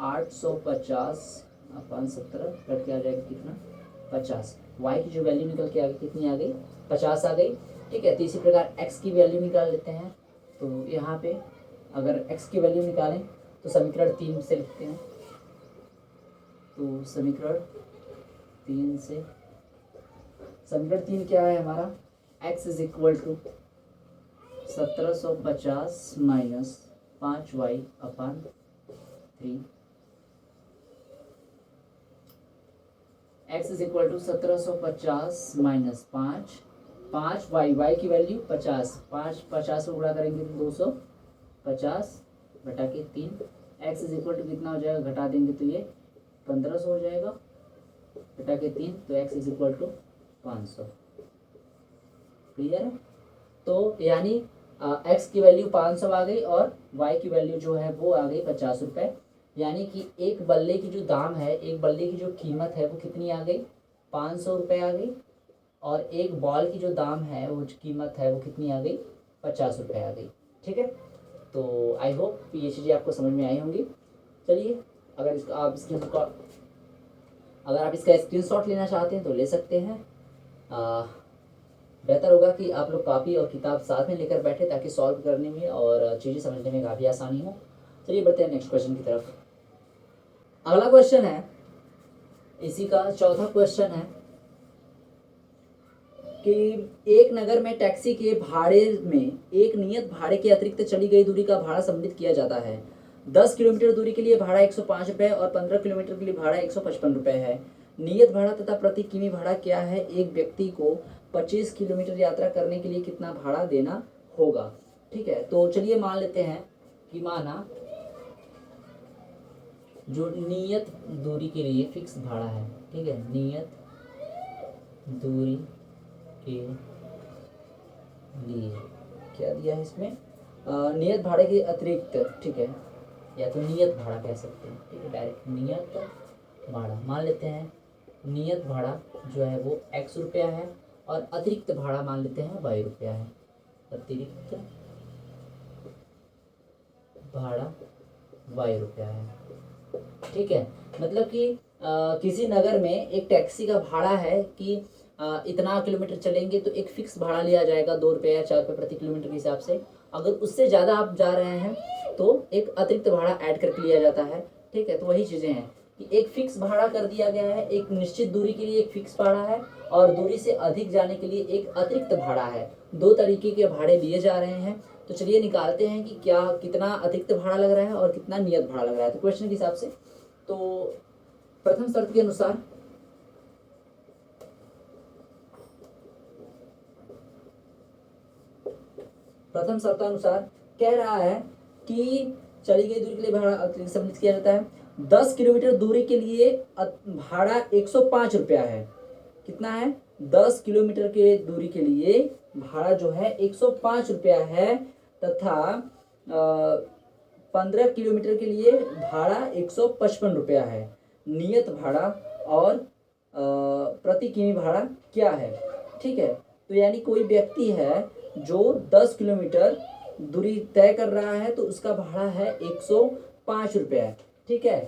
850 upon 17 cut के आ जाएगा कितना 50। y की जो वैल्यू निकल के आ गई कितनी आ गई 50 आ गई। ठीक है, तो इसी प्रकार x की वैल्यू निकाल लेते हैं। तो यहाँ पे अगर x की वैल्यू निकालें तो समीकरण 3 से लिखते हैं। तो समीकरण 3 से समीकरण 3 क्या है हमारा x is equal to 1750 minus 5y upon 3। x is equal to 1750 minus 5 y की वैल्यू 50, 50 को गुणा करेंगे तो 250 बटा के 3। x इज इक्वल टू कितना हो जाएगा, घटा देंगे तो ये 1500 हो जाएगा बटा के 3, तो x is equal to 500। Clear है? तो यानी x की वैल्यू 500 आ गई और y की वैल्यू जो है वो आ गई 50 रुपये। यानी कि एक बल्ले की जो दाम है, एक बल्ले की जो कीमत है वो कितनी आ गई 500 रुपये आ गई, और एक बॉल की जो दाम है वो जो कीमत है वो कितनी आ गई 50 रुपये आ गई। ठीक है, तो आई होप ये चीज़ें आपको समझ में आई होंगी। चलिए, अगर आप इसका स्क्रीनशॉट लेना चाहते हैं तो ले सकते हैं। बेहतर होगा कि आप लोग कॉपी और किताब साथ में लेकर बैठे ताकि सॉल्व करने में और चीज़ें समझने में काफ़ी आसानी हो। चलिए बढ़ते हैं नेक्स्ट क्वेश्चन की तरफ। अगला क्वेश्चन है, इसी का चौथा क्वेश्चन है कि एक नगर में टैक्सी के भाड़े में एक नियत भाड़े के अतिरिक्त चली गई दूरी का भाड़ा सम्मिलित किया जाता है। 10 किलोमीटर दूरी के लिए भाड़ा 105 रुपये और 15 किलोमीटर के लिए भाड़ा 155 रुपये है। नियत भाड़ा तथा प्रति किमी भाड़ा क्या है? एक व्यक्ति को 25 किलोमीटर यात्रा करने के लिए कितना भाड़ा देना होगा? ठीक है, तो चलिए मान लेते हैं कि माना जो नियत दूरी के लिए फिक्स भाड़ा है, ठीक है, नियत दूरी के लिए क्या दिया है इसमें, नियत भाड़े के अतिरिक्त, ठीक है, या तो नियत भाड़ा कह सकते हैं। ठीक है, डायरेक्ट नियत भाड़ा मान लेते हैं। नियत भाड़ा जो है वो x रुपया है और अतिरिक्त भाड़ा मान लेते हैं y रुपया है। अतिरिक्त भाड़ा y रुपया है। ठीक है, मतलब कि किसी नगर में एक टैक्सी का भाड़ा है कि इतना किलोमीटर चलेंगे तो एक फिक्स भाड़ा लिया जाएगा 2 रुपये या 4 रुपये प्रति किलोमीटर के हिसाब से। अगर उससे ज़्यादा आप जा रहे हैं तो एक अतिरिक्त भाड़ा ऐड करके लिया जाता है। ठीक है, तो वही चीज़ें हैं कि एक फिक्स भाड़ा कर दिया गया है, एक निश्चित दूरी के लिए एक फिक्स भाड़ा है और दूरी से अधिक जाने के लिए एक अतिरिक्त भाड़ा है। दो तरीके के भाड़े लिए जा रहे हैं। तो चलिए निकालते हैं कि क्या कितना अतिरिक्त भाड़ा लग रहा है और कितना नियत भाड़ा लग रहा है। तो क्वेश्चन के हिसाब से तो प्रथम शर्त के अनुसार कह रहा है कि चली गई दूरी के लिए भाड़ा अतिरिक्त सम्मिलित किया जाता है। 10 किलोमीटर दूरी के लिए भाड़ा 105 रुपया है। कितना है? 10 किलोमीटर के दूरी के लिए भाड़ा जो है 105 रुपया है तथा 15 किलोमीटर के लिए भाड़ा 155 रुपया है। नियत भाड़ा और प्रति किमी भाड़ा क्या है? ठीक है, तो यानी कोई व्यक्ति है जो 10 किलोमीटर दूरी तय कर रहा है तो उसका भाड़ा है 105 रुपया। ठीक है,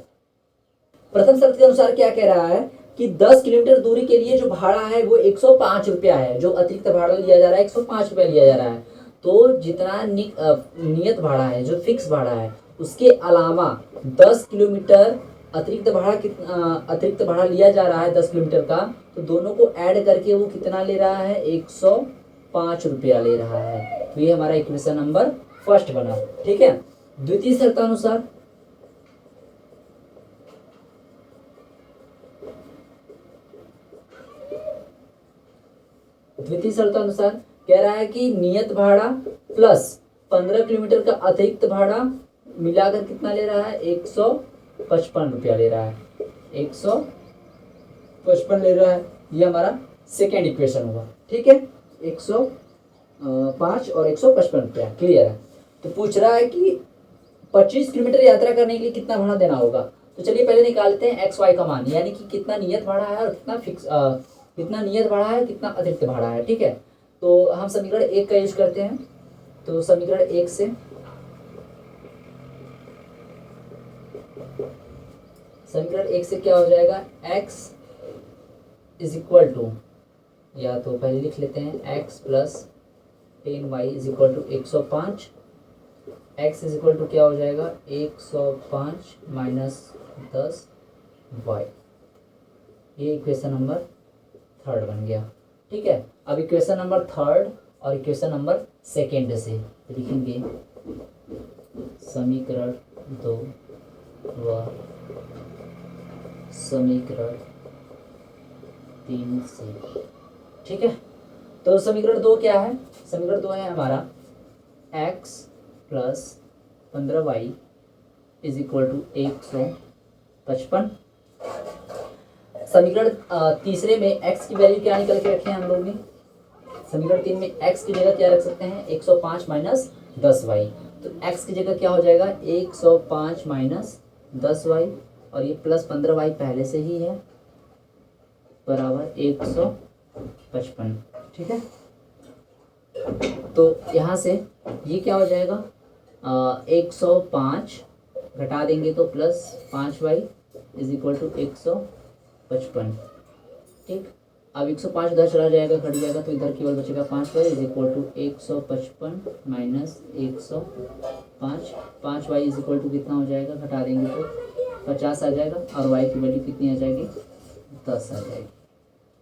प्रथम शर्त के अनुसार क्या कह रहा है कि 10 किलोमीटर दूरी के लिए जो भाड़ा है वो 105 रुपया है। जो अतिरिक्त भाड़ा लिया जा रहा है 105 रुपया लिया जा रहा है। तो जितना नियत भाड़ा है, जो फिक्स भाड़ा है, उसके अलावा 10 किलोमीटर अतिरिक्त भाड़ा लिया जा रहा है 10 किलोमीटर का, तो दोनों को ऐड करके वो कितना ले रहा है? 105 रुपया ले रहा है। तो ये हमारा इक्वेशन नंबर फर्स्ट बना। ठीक है, द्वितीय शर्तानुसार कह रहा है कि नियत भाड़ा प्लस 15 किलोमीटर का अतिरिक्त भाड़ा मिलाकर कितना ले रहा है? 155 रुपया ले रहा है। 155 ले रहा है। ये हमारा सेकेंड इक्वेशन हुआ। ठीक है, 105 और 155 रुपया। क्लियर है? तो पूछ रहा है कि 25 किलोमीटर यात्रा करने के लिए कितना भाड़ा देना होगा। तो चलिए पहले निकालते हैं एक्स वाई का मान, यानी कि कितना नियत भाड़ा है और कितना फिक्स कितना नियत भाड़ा है, कितना अतिरिक्त भाड़ा है। ठीक है, तो हम समीकरण 1 का यूज करते हैं। तो समीकरण 1 से क्या हो जाएगा, x इज इक्वल टू, या तो पहले लिख लेते हैं x plus 10y is equal to 105। x is equal to क्या हो जाएगा, 105 माइनस 10y। ये इक्वेशन नंबर 3 बन गया। ठीक है, अब इक्वेशन नंबर 3 और इक्वेशन नंबर 2 से लिखेंगे समीकरण 2 व समीकरण 3 से। ठीक है, तो समीकरण 2 क्या है, समीकरण 2 है हमारा x plus 15y is equal to 155। समीकरण तीसरे में x की वैल्यू क्या निकल के रखे हैं हम लोग ने, समीकरण 3 में x की जगह क्या रख सकते हैं, 105 माइनस 10y। तो x की जगह क्या हो जाएगा, 105 माइनस 10y, और ये प्लस 15y पहले से ही है, बराबर 155। ठीक है, तो यहाँ से ये क्या हो जाएगा, 105 घटा देंगे तो plus 5y is equal to 155। ठीक, अब 105 इधर चला जाएगा, घट जाएगा, तो इधर केवल बचेगा 5y is equal to 155 minus 105। 5y is equal to कितना हो जाएगा, घटा देंगे तो 50 आ जाएगा, और y की वैल्यू कितनी आ जाएगी, 10 आ जाएगी।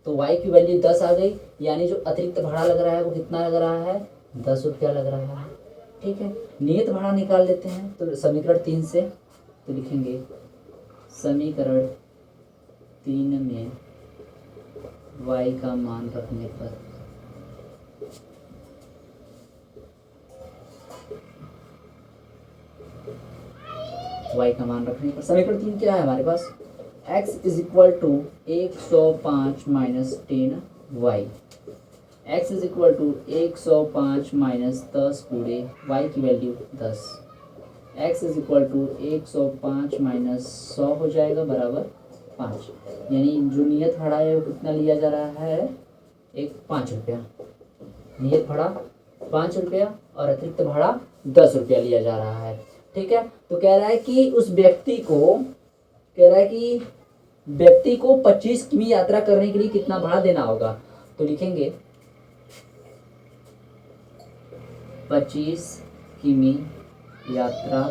तो y की वैल्यू 10 आ गई, यानी जो अतिरिक्त भाड़ा लग रहा है वो कितना लग रहा है, 10 रुपया लग रहा है। ठीक है, नियत भाड़ा निकाल लेते हैं। तो समीकरण 3 से तो लिखेंगे समीकरण 3 में y का मान रखने पर समीकरण 3 क्या है हमारे पास, x is equal to 105 minus 10y। x is equal to 105 minus 10 पूरे y की value 10। x is equal to 105 minus 100 हो जाएगा, बराबर 5। यानी जो नियत भाड़ा है वो कितना लिया जा रहा है, 5 रुपया। नियत भाड़ा 5 रुपया और अतिरिक्त भाड़ा 10 रुपया लिया जा रहा है। ठीक है, तो कह रहा है कि उस व्यक्ति को 25 किमी यात्रा करने के लिए कितना भाड़ा देना होगा। तो लिखेंगे 25 किमी यात्रा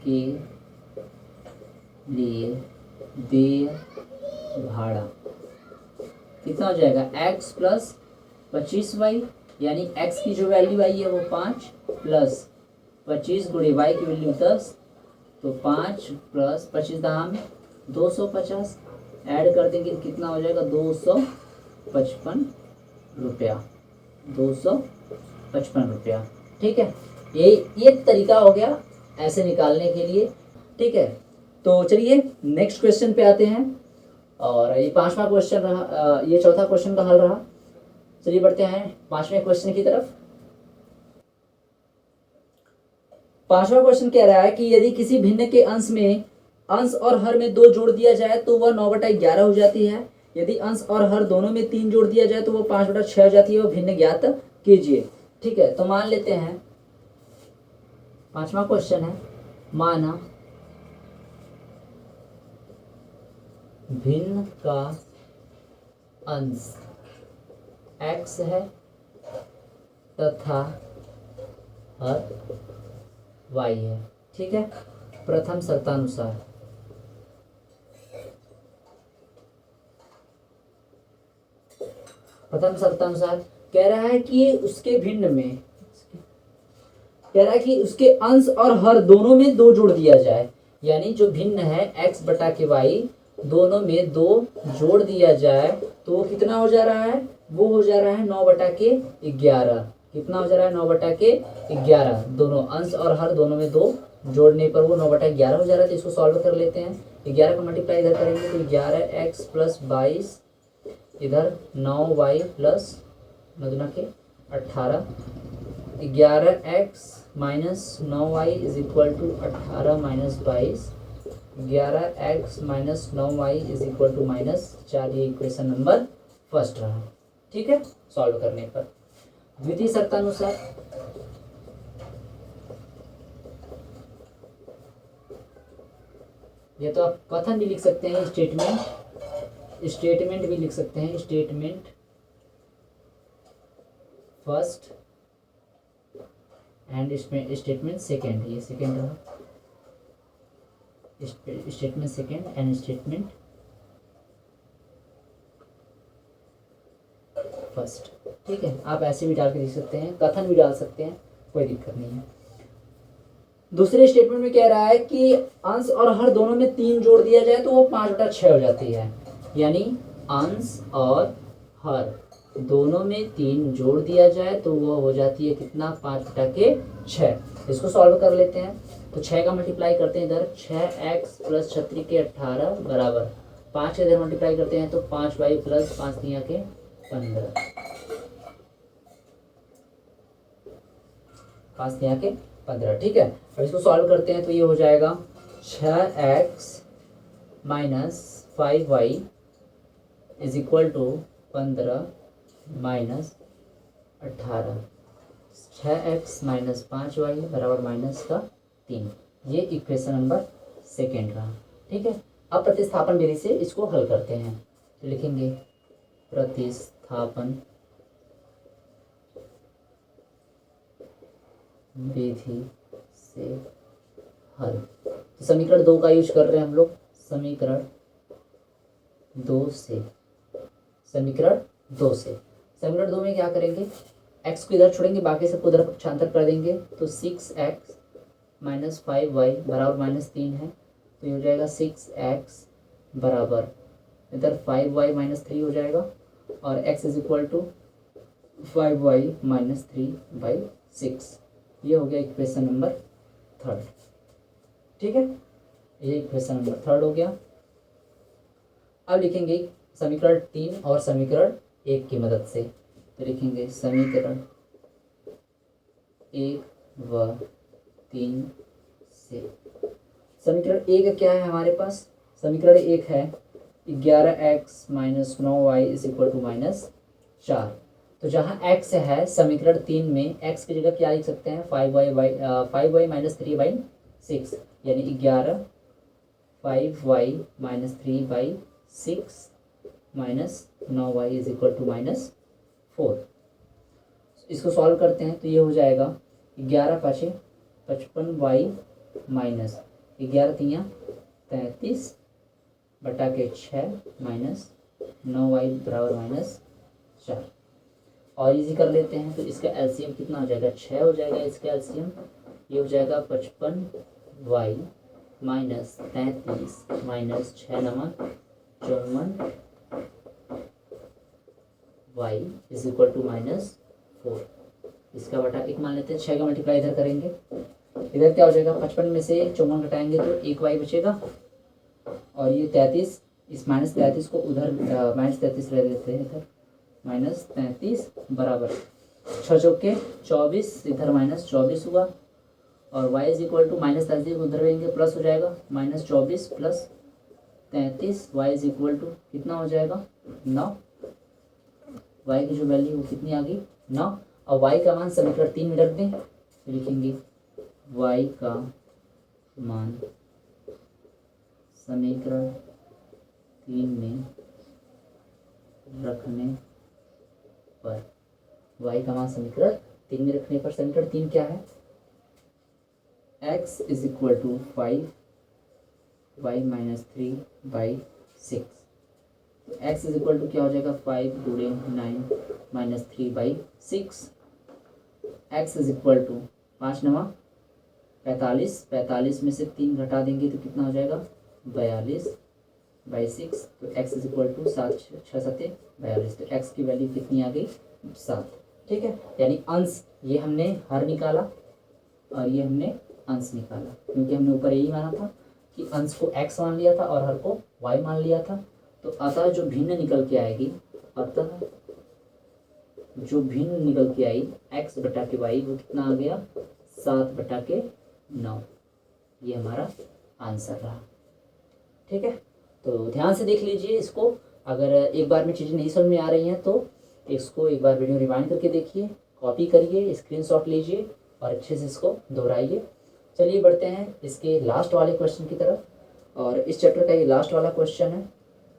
के लिए देय भाड़ा कितना हो जाएगा, x प्लस 25y, यानी x की जो वैल्यू आई है वो 5 प्लस 25 गुणे y की वैल्यू 10, तो 5 प्लस 25 दाम 250, ऐड कर देंगे तो कितना हो जाएगा, 255 रुपया, 255 रुपया। ठीक है, ये तरीका हो गया ऐसे निकालने के लिए। ठीक है, तो चलिए नेक्स्ट क्वेश्चन पे आते हैं, और ये 5वां क्वेश्चन रहा, ये चौथा क्वेश्चन का हल रहा। चलिए बढ़ते हैं 5वें क्वेश्चन की तरफ। 5वां क्वेश्चन कह रहा है कि यदि किसी भिन्न के अंश और हर में 2 जोड़ दिया जाए तो वह 9/11 हो जाती है। यदि अंश और हर दोनों में 3 जोड़ दिया जाए तो वह 5/6 हो जाती है। वह भिन्न ज्ञात कीजिए। ठीक है, तो मान लेते हैं 5वां क्वेश्चन है, माना भिन्न का अंश x है तथा हर y है। ठीक है, प्रथम शर्तानुसार कह रहा है कि उसके भिन्न में कह रहा है कि उसके अंश और हर दोनों में 2 जोड़ दिया जाए। यानी जो भिन्न है x बटा के y, दोनों में 2 जोड़ दिया जाए तो वो कितना हो जा रहा है, वो हो जा रहा है 9/11। कितना हो जा रहा है, 9/11। दोनों अंश और हर दोनों में 2 जोड़ने पर वो 9/11 हो जा रहा है। तो इसको सॉल्व कर लेते हैं। 11 का मल्टीप्लाई इधर करेंगे तो 11x प्लस 22, इधर 9y प्लस 9 दूना के 18, 11x minus 9y is equal to 18 minus 22, 11x minus 9y is equal to -4। ये इक्वेशन नंबर फर्स्ट रहा। ठीक है, सॉल्व करने पर द्वितीय शर्तानुसार ये तो आप कथन भी लिख सकते हैं, स्टेटमेंट भी लिख सकते हैं, statement first and statement second. ये सेकेंड रहा, statement second and statement first. ठीक है, आप ऐसे भी डाल के लिख सकते हैं, कथन भी डाल सकते हैं, कोई दिक्कत नहीं है। दूसरे स्टेटमेंट में कह रहा है कि अंश और हर दोनों में 3 जोड़ दिया जाए तो वो 5/6 हो जाती है। यानी अंश और हर दोनों में 3 जोड़ दिया जाए तो वो हो जाती है कितना, 5/6। इसको सॉल्व कर लेते हैं। तो 6 का मल्टीप्लाई करते हैं इधर, 6x प्लस 36 के 18 बराबर 5 के इधर मल्टीप्लाई करते हैं तो 5y प्लस 5 तिया के 15, 5 तिया के 15। ठीक है, अब इसको सॉल्व करते हैं तो ये हो जाएगा 6x minus 5y is equal to 15 minus 18। 6x minus 5y बराबर -3। ये इक्वेशन नंबर सेकेंड रहा। ठीक है, अब प्रतिस्थापन विधि से इसको हल करते हैं। तो लिखेंगे प्रतिस्थापन विधि से हल। तो समीकरण 2 का यूज कर रहे हैं हम लोग, समीकरण 2 से। समीकरण 2 में क्या करेंगे, x को इधर छोड़ेंगे, बाकी सबको उधर पक्षांतर कर देंगे तो 6x माइनस 5y बराबर -3 है। तो ये हो जाएगा 6x बराबर इधर 5y -3 हो जाएगा और x is equal to 5y -3/6। ये हो गया इक्वेशन नंबर 3। ठीक है, ये इक्वेशन नंबर 3 हो गया। अब लिखेंगे समीकरण 3 और समीकरण 1 की मदद से। तो लिखेंगे समीकरण 1 व 3 से। समीकरण 1 क्या है हमारे पास, समीकरण 1 है 11x minus 9y is equal to -4। तो जहाँ x है समीकरण 3 में x की जगह क्या लिख सकते हैं, 5y माइनस 3/6 यानी 11 5y minus 3/6 minus 9y is equal to -4। इसको सॉल्व करते हैं तो ये हो जाएगा 11 5 55y माइनस 11 तिया 33 बटा के 6 माइनस 9y बराबर -4। और इजी कर लेते हैं तो इसका एलसीएम कितना हो जाएगा, 6 हो जाएगा इसका एलसीएम। ये हो जाएगा 55y माइनस 33 माइनस 6 नमक 54 y इज इक्वल टू -4। इसका बटा 1 मान लेते हैं, 6 का मल्टीप्लाई इधर करेंगे, इधर क्या हो जाएगा 55 में से 54 घटाएंगे तो 1y बचेगा और ये 33, इस -33 को उधर -33 रह देते हैं इधर, -33 बराबर 6 चौके 24, इधर -24 हुआ और y इज इक्वल टू -33 उधर रहेंगे प्लस हो जाएगा -24 plus 33 y is equal to कितना हो जाएगा 9। y की जो वैल्यू वो कितनी आ गई 9। और y का मान समीकरण 3 में रख दें तो लिखेंगे y का मान समीकरण 3 में रखने पर, y का मान समीकरण 3 में रखने पर समीकरण 3 क्या है, x is equal to 5y minus 3/6। तो x इज इक्वल टू क्या हो जाएगा 5 गुणे 9 minus 3/6। x is equal to 5 9 45, 45 में से 3 घटा देंगे तो कितना हो जाएगा 42/6। तो x इज इक्वल टू 7 6 7 42। तो x की वैल्यू कितनी आ गई 7। ठीक है, यानी अंश ये हमने हर निकाला और ये हमने अंश निकाला, क्योंकि हमने ऊपर यही माना था कि अंश को x मान लिया था और हर को y मान लिया था। तो अतः जो भिन्न निकल के आएगी, अतः जो भिन्न निकल के आई x बटा के y वो कितना आ गया 7 बटा के 9। ये हमारा आंसर रहा। ठीक है, तो ध्यान से देख लीजिए इसको। अगर एक बार में चीज़ें नहीं समझ में आ रही हैं तो इसको एक बार वीडियो रिवाइंड करके देखिए, कॉपी करिए, स्क्रीनशॉट लीजिए और अच्छे से इसको दोहराइए। चलिए बढ़ते हैं इसके लास्ट वाले क्वेश्चन की तरफ, और इस चैप्टर का ये लास्ट वाला क्वेश्चन है,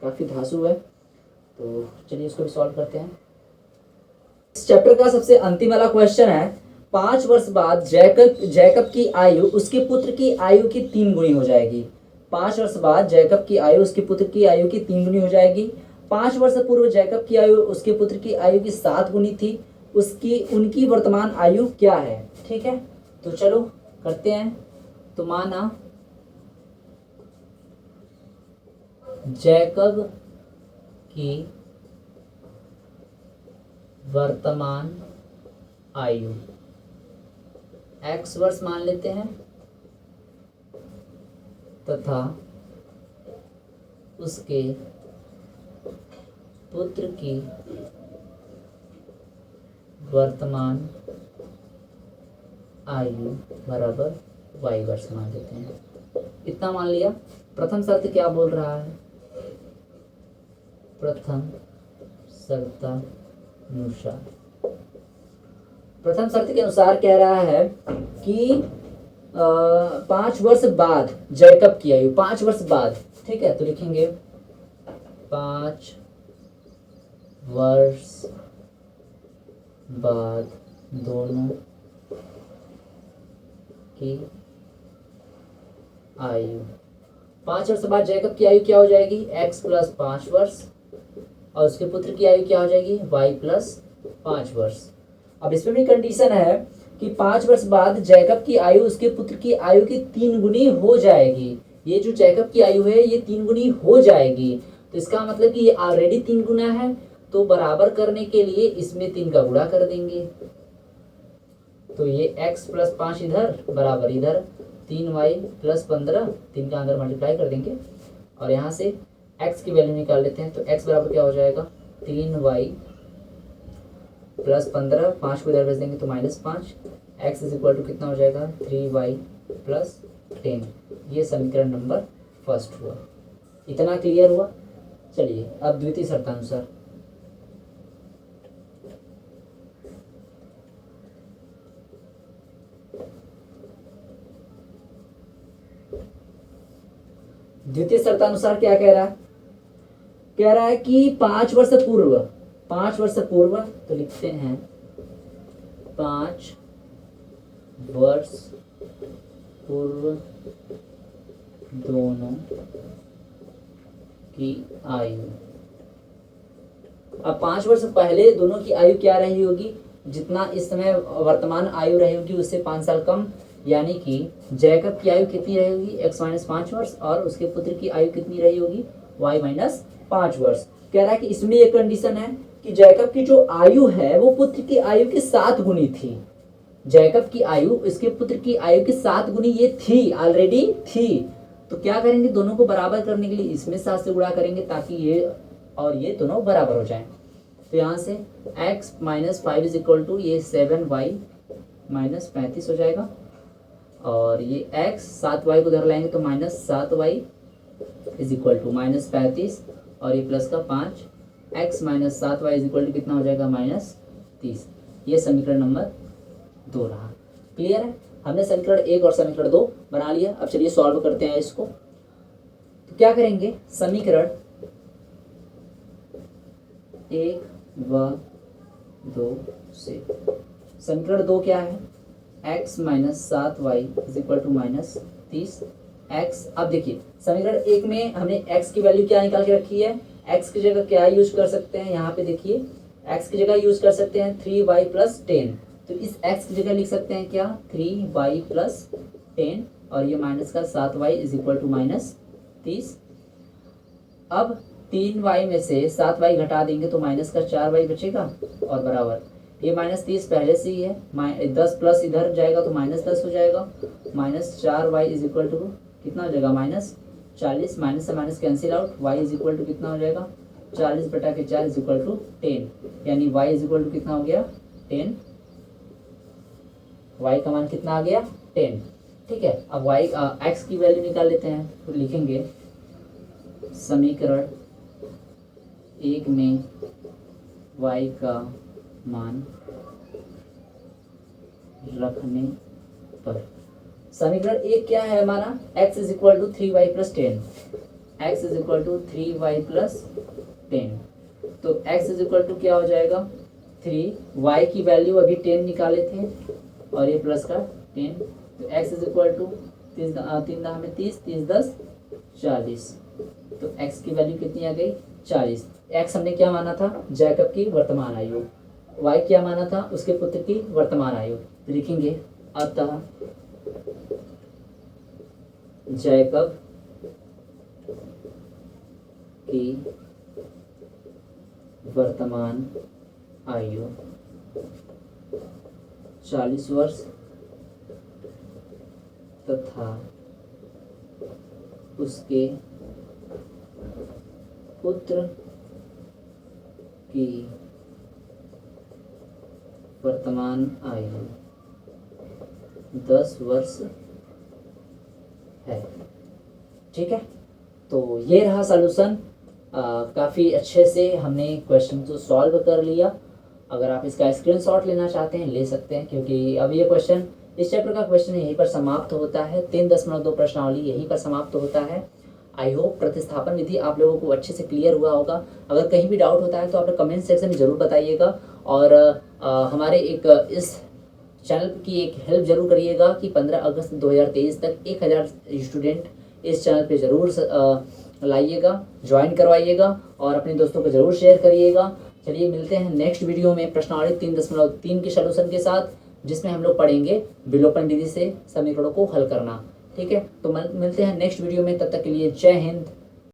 काफ़ी धांसू है, तो चलिए इसको भी सॉल्व करते हैं। इस चैप्टर का सबसे अंतिम वाला क्वेश्चन है, 5 वर्ष बाद जैकब की आयु उसके पुत्र की आयु की 3 गुनी हो जाएगी। 5 वर्ष बाद जैकब की आयु उसके पुत्र की आयु की 3 गुनी हो जाएगी। 5 वर्ष पूर्व जैकब की आयु उसके पुत्र की आयु की 7 गुनी थी। उनकी वर्तमान आयु क्या है? ठीक है, तो चलो करते हैं। तो माना जैकब की वर्तमान आयु x वर्ष मान लेते हैं, तथा उसके पुत्र की वर्तमान आयु बराबर y वर्ष मान लेते हैं। इतना मान लिया। प्रथम शर्त क्या बोल रहा है? प्रथम शर्त के अनुसार कह रहा है कि 5 वर्ष बाद जैकब की आयु, 5 वर्ष बाद, ठीक है, तो लिखेंगे 5 वर्ष बाद दोनों की आयु, 5 वर्ष बाद जैकब की आयु क्या हो जाएगी? x प्लस 5 वर्ष, और उसके पुत्र की आयु क्या हो जाएगी? y प्लस 5 वर्ष। अब इसमें भी कंडीशन है कि 5 वर्ष बाद जैकब की आयु उसके पुत्र की आयु की 3 गुनी हो जाएगी। ये जो जैकब की आयु है ये 3 गुनी हो जाएगी, तो इसका मतलब कि ये ऑलरेडी 3 गुना है, तो बराबर करने के लिए इसमें 3 का गुणा कर देंगे। तो ये x प्लस 5 इधर बराबर इधर 3y प्लस 15, 3 का अंदर मल्टीप्लाई कर देंगे और यहाँ से x की वैल्यू निकाल लेते हैं। तो x बराबर क्या हो जाएगा? 3y प्लस 15, 5 को इधर भेज देंगे तो -5, x इज इक्वल टू कितना हो जाएगा? 3y plus 10। ये समीकरण नंबर फर्स्ट हुआ। इतना क्लियर हुआ? चलिए अब द्वितीय शर्तानुसार। द्वितीय शर्तानुसार क्या कह रहा है? कह रहा है कि 5 वर्ष पूर्व, तो लिखते हैं 5 वर्ष पूर्व दोनों की आयु। अब 5 वर्ष पहले दोनों की आयु क्या रही होगी? जितना इस समय वर्तमान आयु रही होगी उससे 5 साल कम, यानी कि जैकब की आयु कितनी रही होगी? x माइनस 5 वर्ष, और उसके पुत्र की आयु कितनी रही होगी? y माइनस 5 वर्ष। कह रहा है कि इसमें एक कंडीशन है कि जैकब की जो आयु है वो पुत्र की आयु की 7 गुनी थी। जैकब की आयु इसके पुत्र की आयु की 7 गुनी ये थी, ऑलरेडी थी। तो क्या करेंगे? दोनों को बराबर करने के लिए इसमें 7 से गुणा करेंगे ताकि ये और ये दोनों बराबर हो जाएं। तो यहाँ से x minus 5 is equal to ये 7y माइनस 35 हो जाएगा, और ये x 7y को उधर लाएंगे तो minus 7y is equal to minus 35, और ये प्लस का 5, x minus 7y is equal to कितना हो जाएगा? -30। ये समीकरण नंबर 2 रहा। क्लियर है? हमने समीकरण 1 और समीकरण 2 बना लिया। अब चलिए सॉल्व करते हैं इसको। तो क्या करेंगे? समीकरण 1 व 2 से समीकरण 2 क्या है? x minus 7y is equal to -30 x। अब देखिए समीकरण 1 में हमने x की वैल्यू क्या निकाल के रखी है? x की जगह क्या यूज कर सकते हैं? यहाँ पे देखिए x की जगह यूज कर सकते हैं 3y प्लस 10। तो इस x की जगह लिख सकते हैं क्या? 3y प्लस 10, और ये माइनस का 7y इज इक्वल टू -30। अब 3y में से 7y घटा देंगे तो माइनस का 4y बचेगा, और बराबर ये -30 पहले से ही है, 10 प्लस इधर जाएगा तो -10 हो जाएगा, -4y इज इक्वल टू कितना हो जाएगा? -40। माइनस से minus cancel out, y is equal to कितना हो जाएगा? 40 बटा के 4 इज इक्वल टू 10, यानी y इज इक्वल टू कितना हो गया? 10। y का मान कितना आ गया? 10। ठीक है, अब y x की वैल्यू निकाल लेते हैं। तो लिखेंगे समीकरण 1 में y का मान रखने पर, समीकरण 1 क्या है हमारा, x is equal to 3y plus 10, x is equal to 3y plus 10, तो x इज इक्वल टू क्या हो जाएगा 3, y की वैल्यू अभी 10 निकाले थे और ये प्लस का 10, तो x इज इक्वल टू 3 में 30, 30 10 40, तो x की वैल्यू कितनी आ गई 40। x हमने क्या माना था, जैकब की वर्तमान आयु, y क्या माना था, उसके पुत्र की वर्तमान आयु। लिखेंगे अतः जैकब की वर्तमान आयु 40 वर्ष तथा उसके पुत्र की वर्तमान आयु 10 वर्ष है। ठीक है, तो ये रहा सॉल्यूशन। काफ़ी अच्छे से हमने क्वेश्चन को सॉल्व कर लिया। अगर आप इसका स्क्रीनशॉट लेना चाहते हैं ले सकते हैं, क्योंकि अब ये क्वेश्चन, इस चैप्टर का क्वेश्चन यहीं पर समाप्त होता है। 3.2 प्रश्नावली यहीं पर समाप्त होता है। आई होप प्रतिस्थापन विधि आप लोगों को अच्छे से क्लियर हुआ होगा। अगर कहीं भी डाउट होता है तो आप लोग कमेंट सेक्शन में ज़रूर बताइएगा, और हमारे एक इस चैनल की एक हेल्प ज़रूर करिएगा कि 15 अगस्त 2023 तक 1000 स्टूडेंट इस चैनल पे ज़रूर लाइएगा, ज्वाइन करवाइएगा और अपने दोस्तों को ज़रूर शेयर करिएगा। चलिए मिलते हैं नेक्स्ट वीडियो में प्रश्नावली 3.3 के सलूशन के साथ, जिसमें हम लोग पढ़ेंगे विलोपन विधि से समीकरणों को हल करना। ठीक है, तो मिलते हैं नेक्स्ट वीडियो में, तब तक के लिए जय हिंद,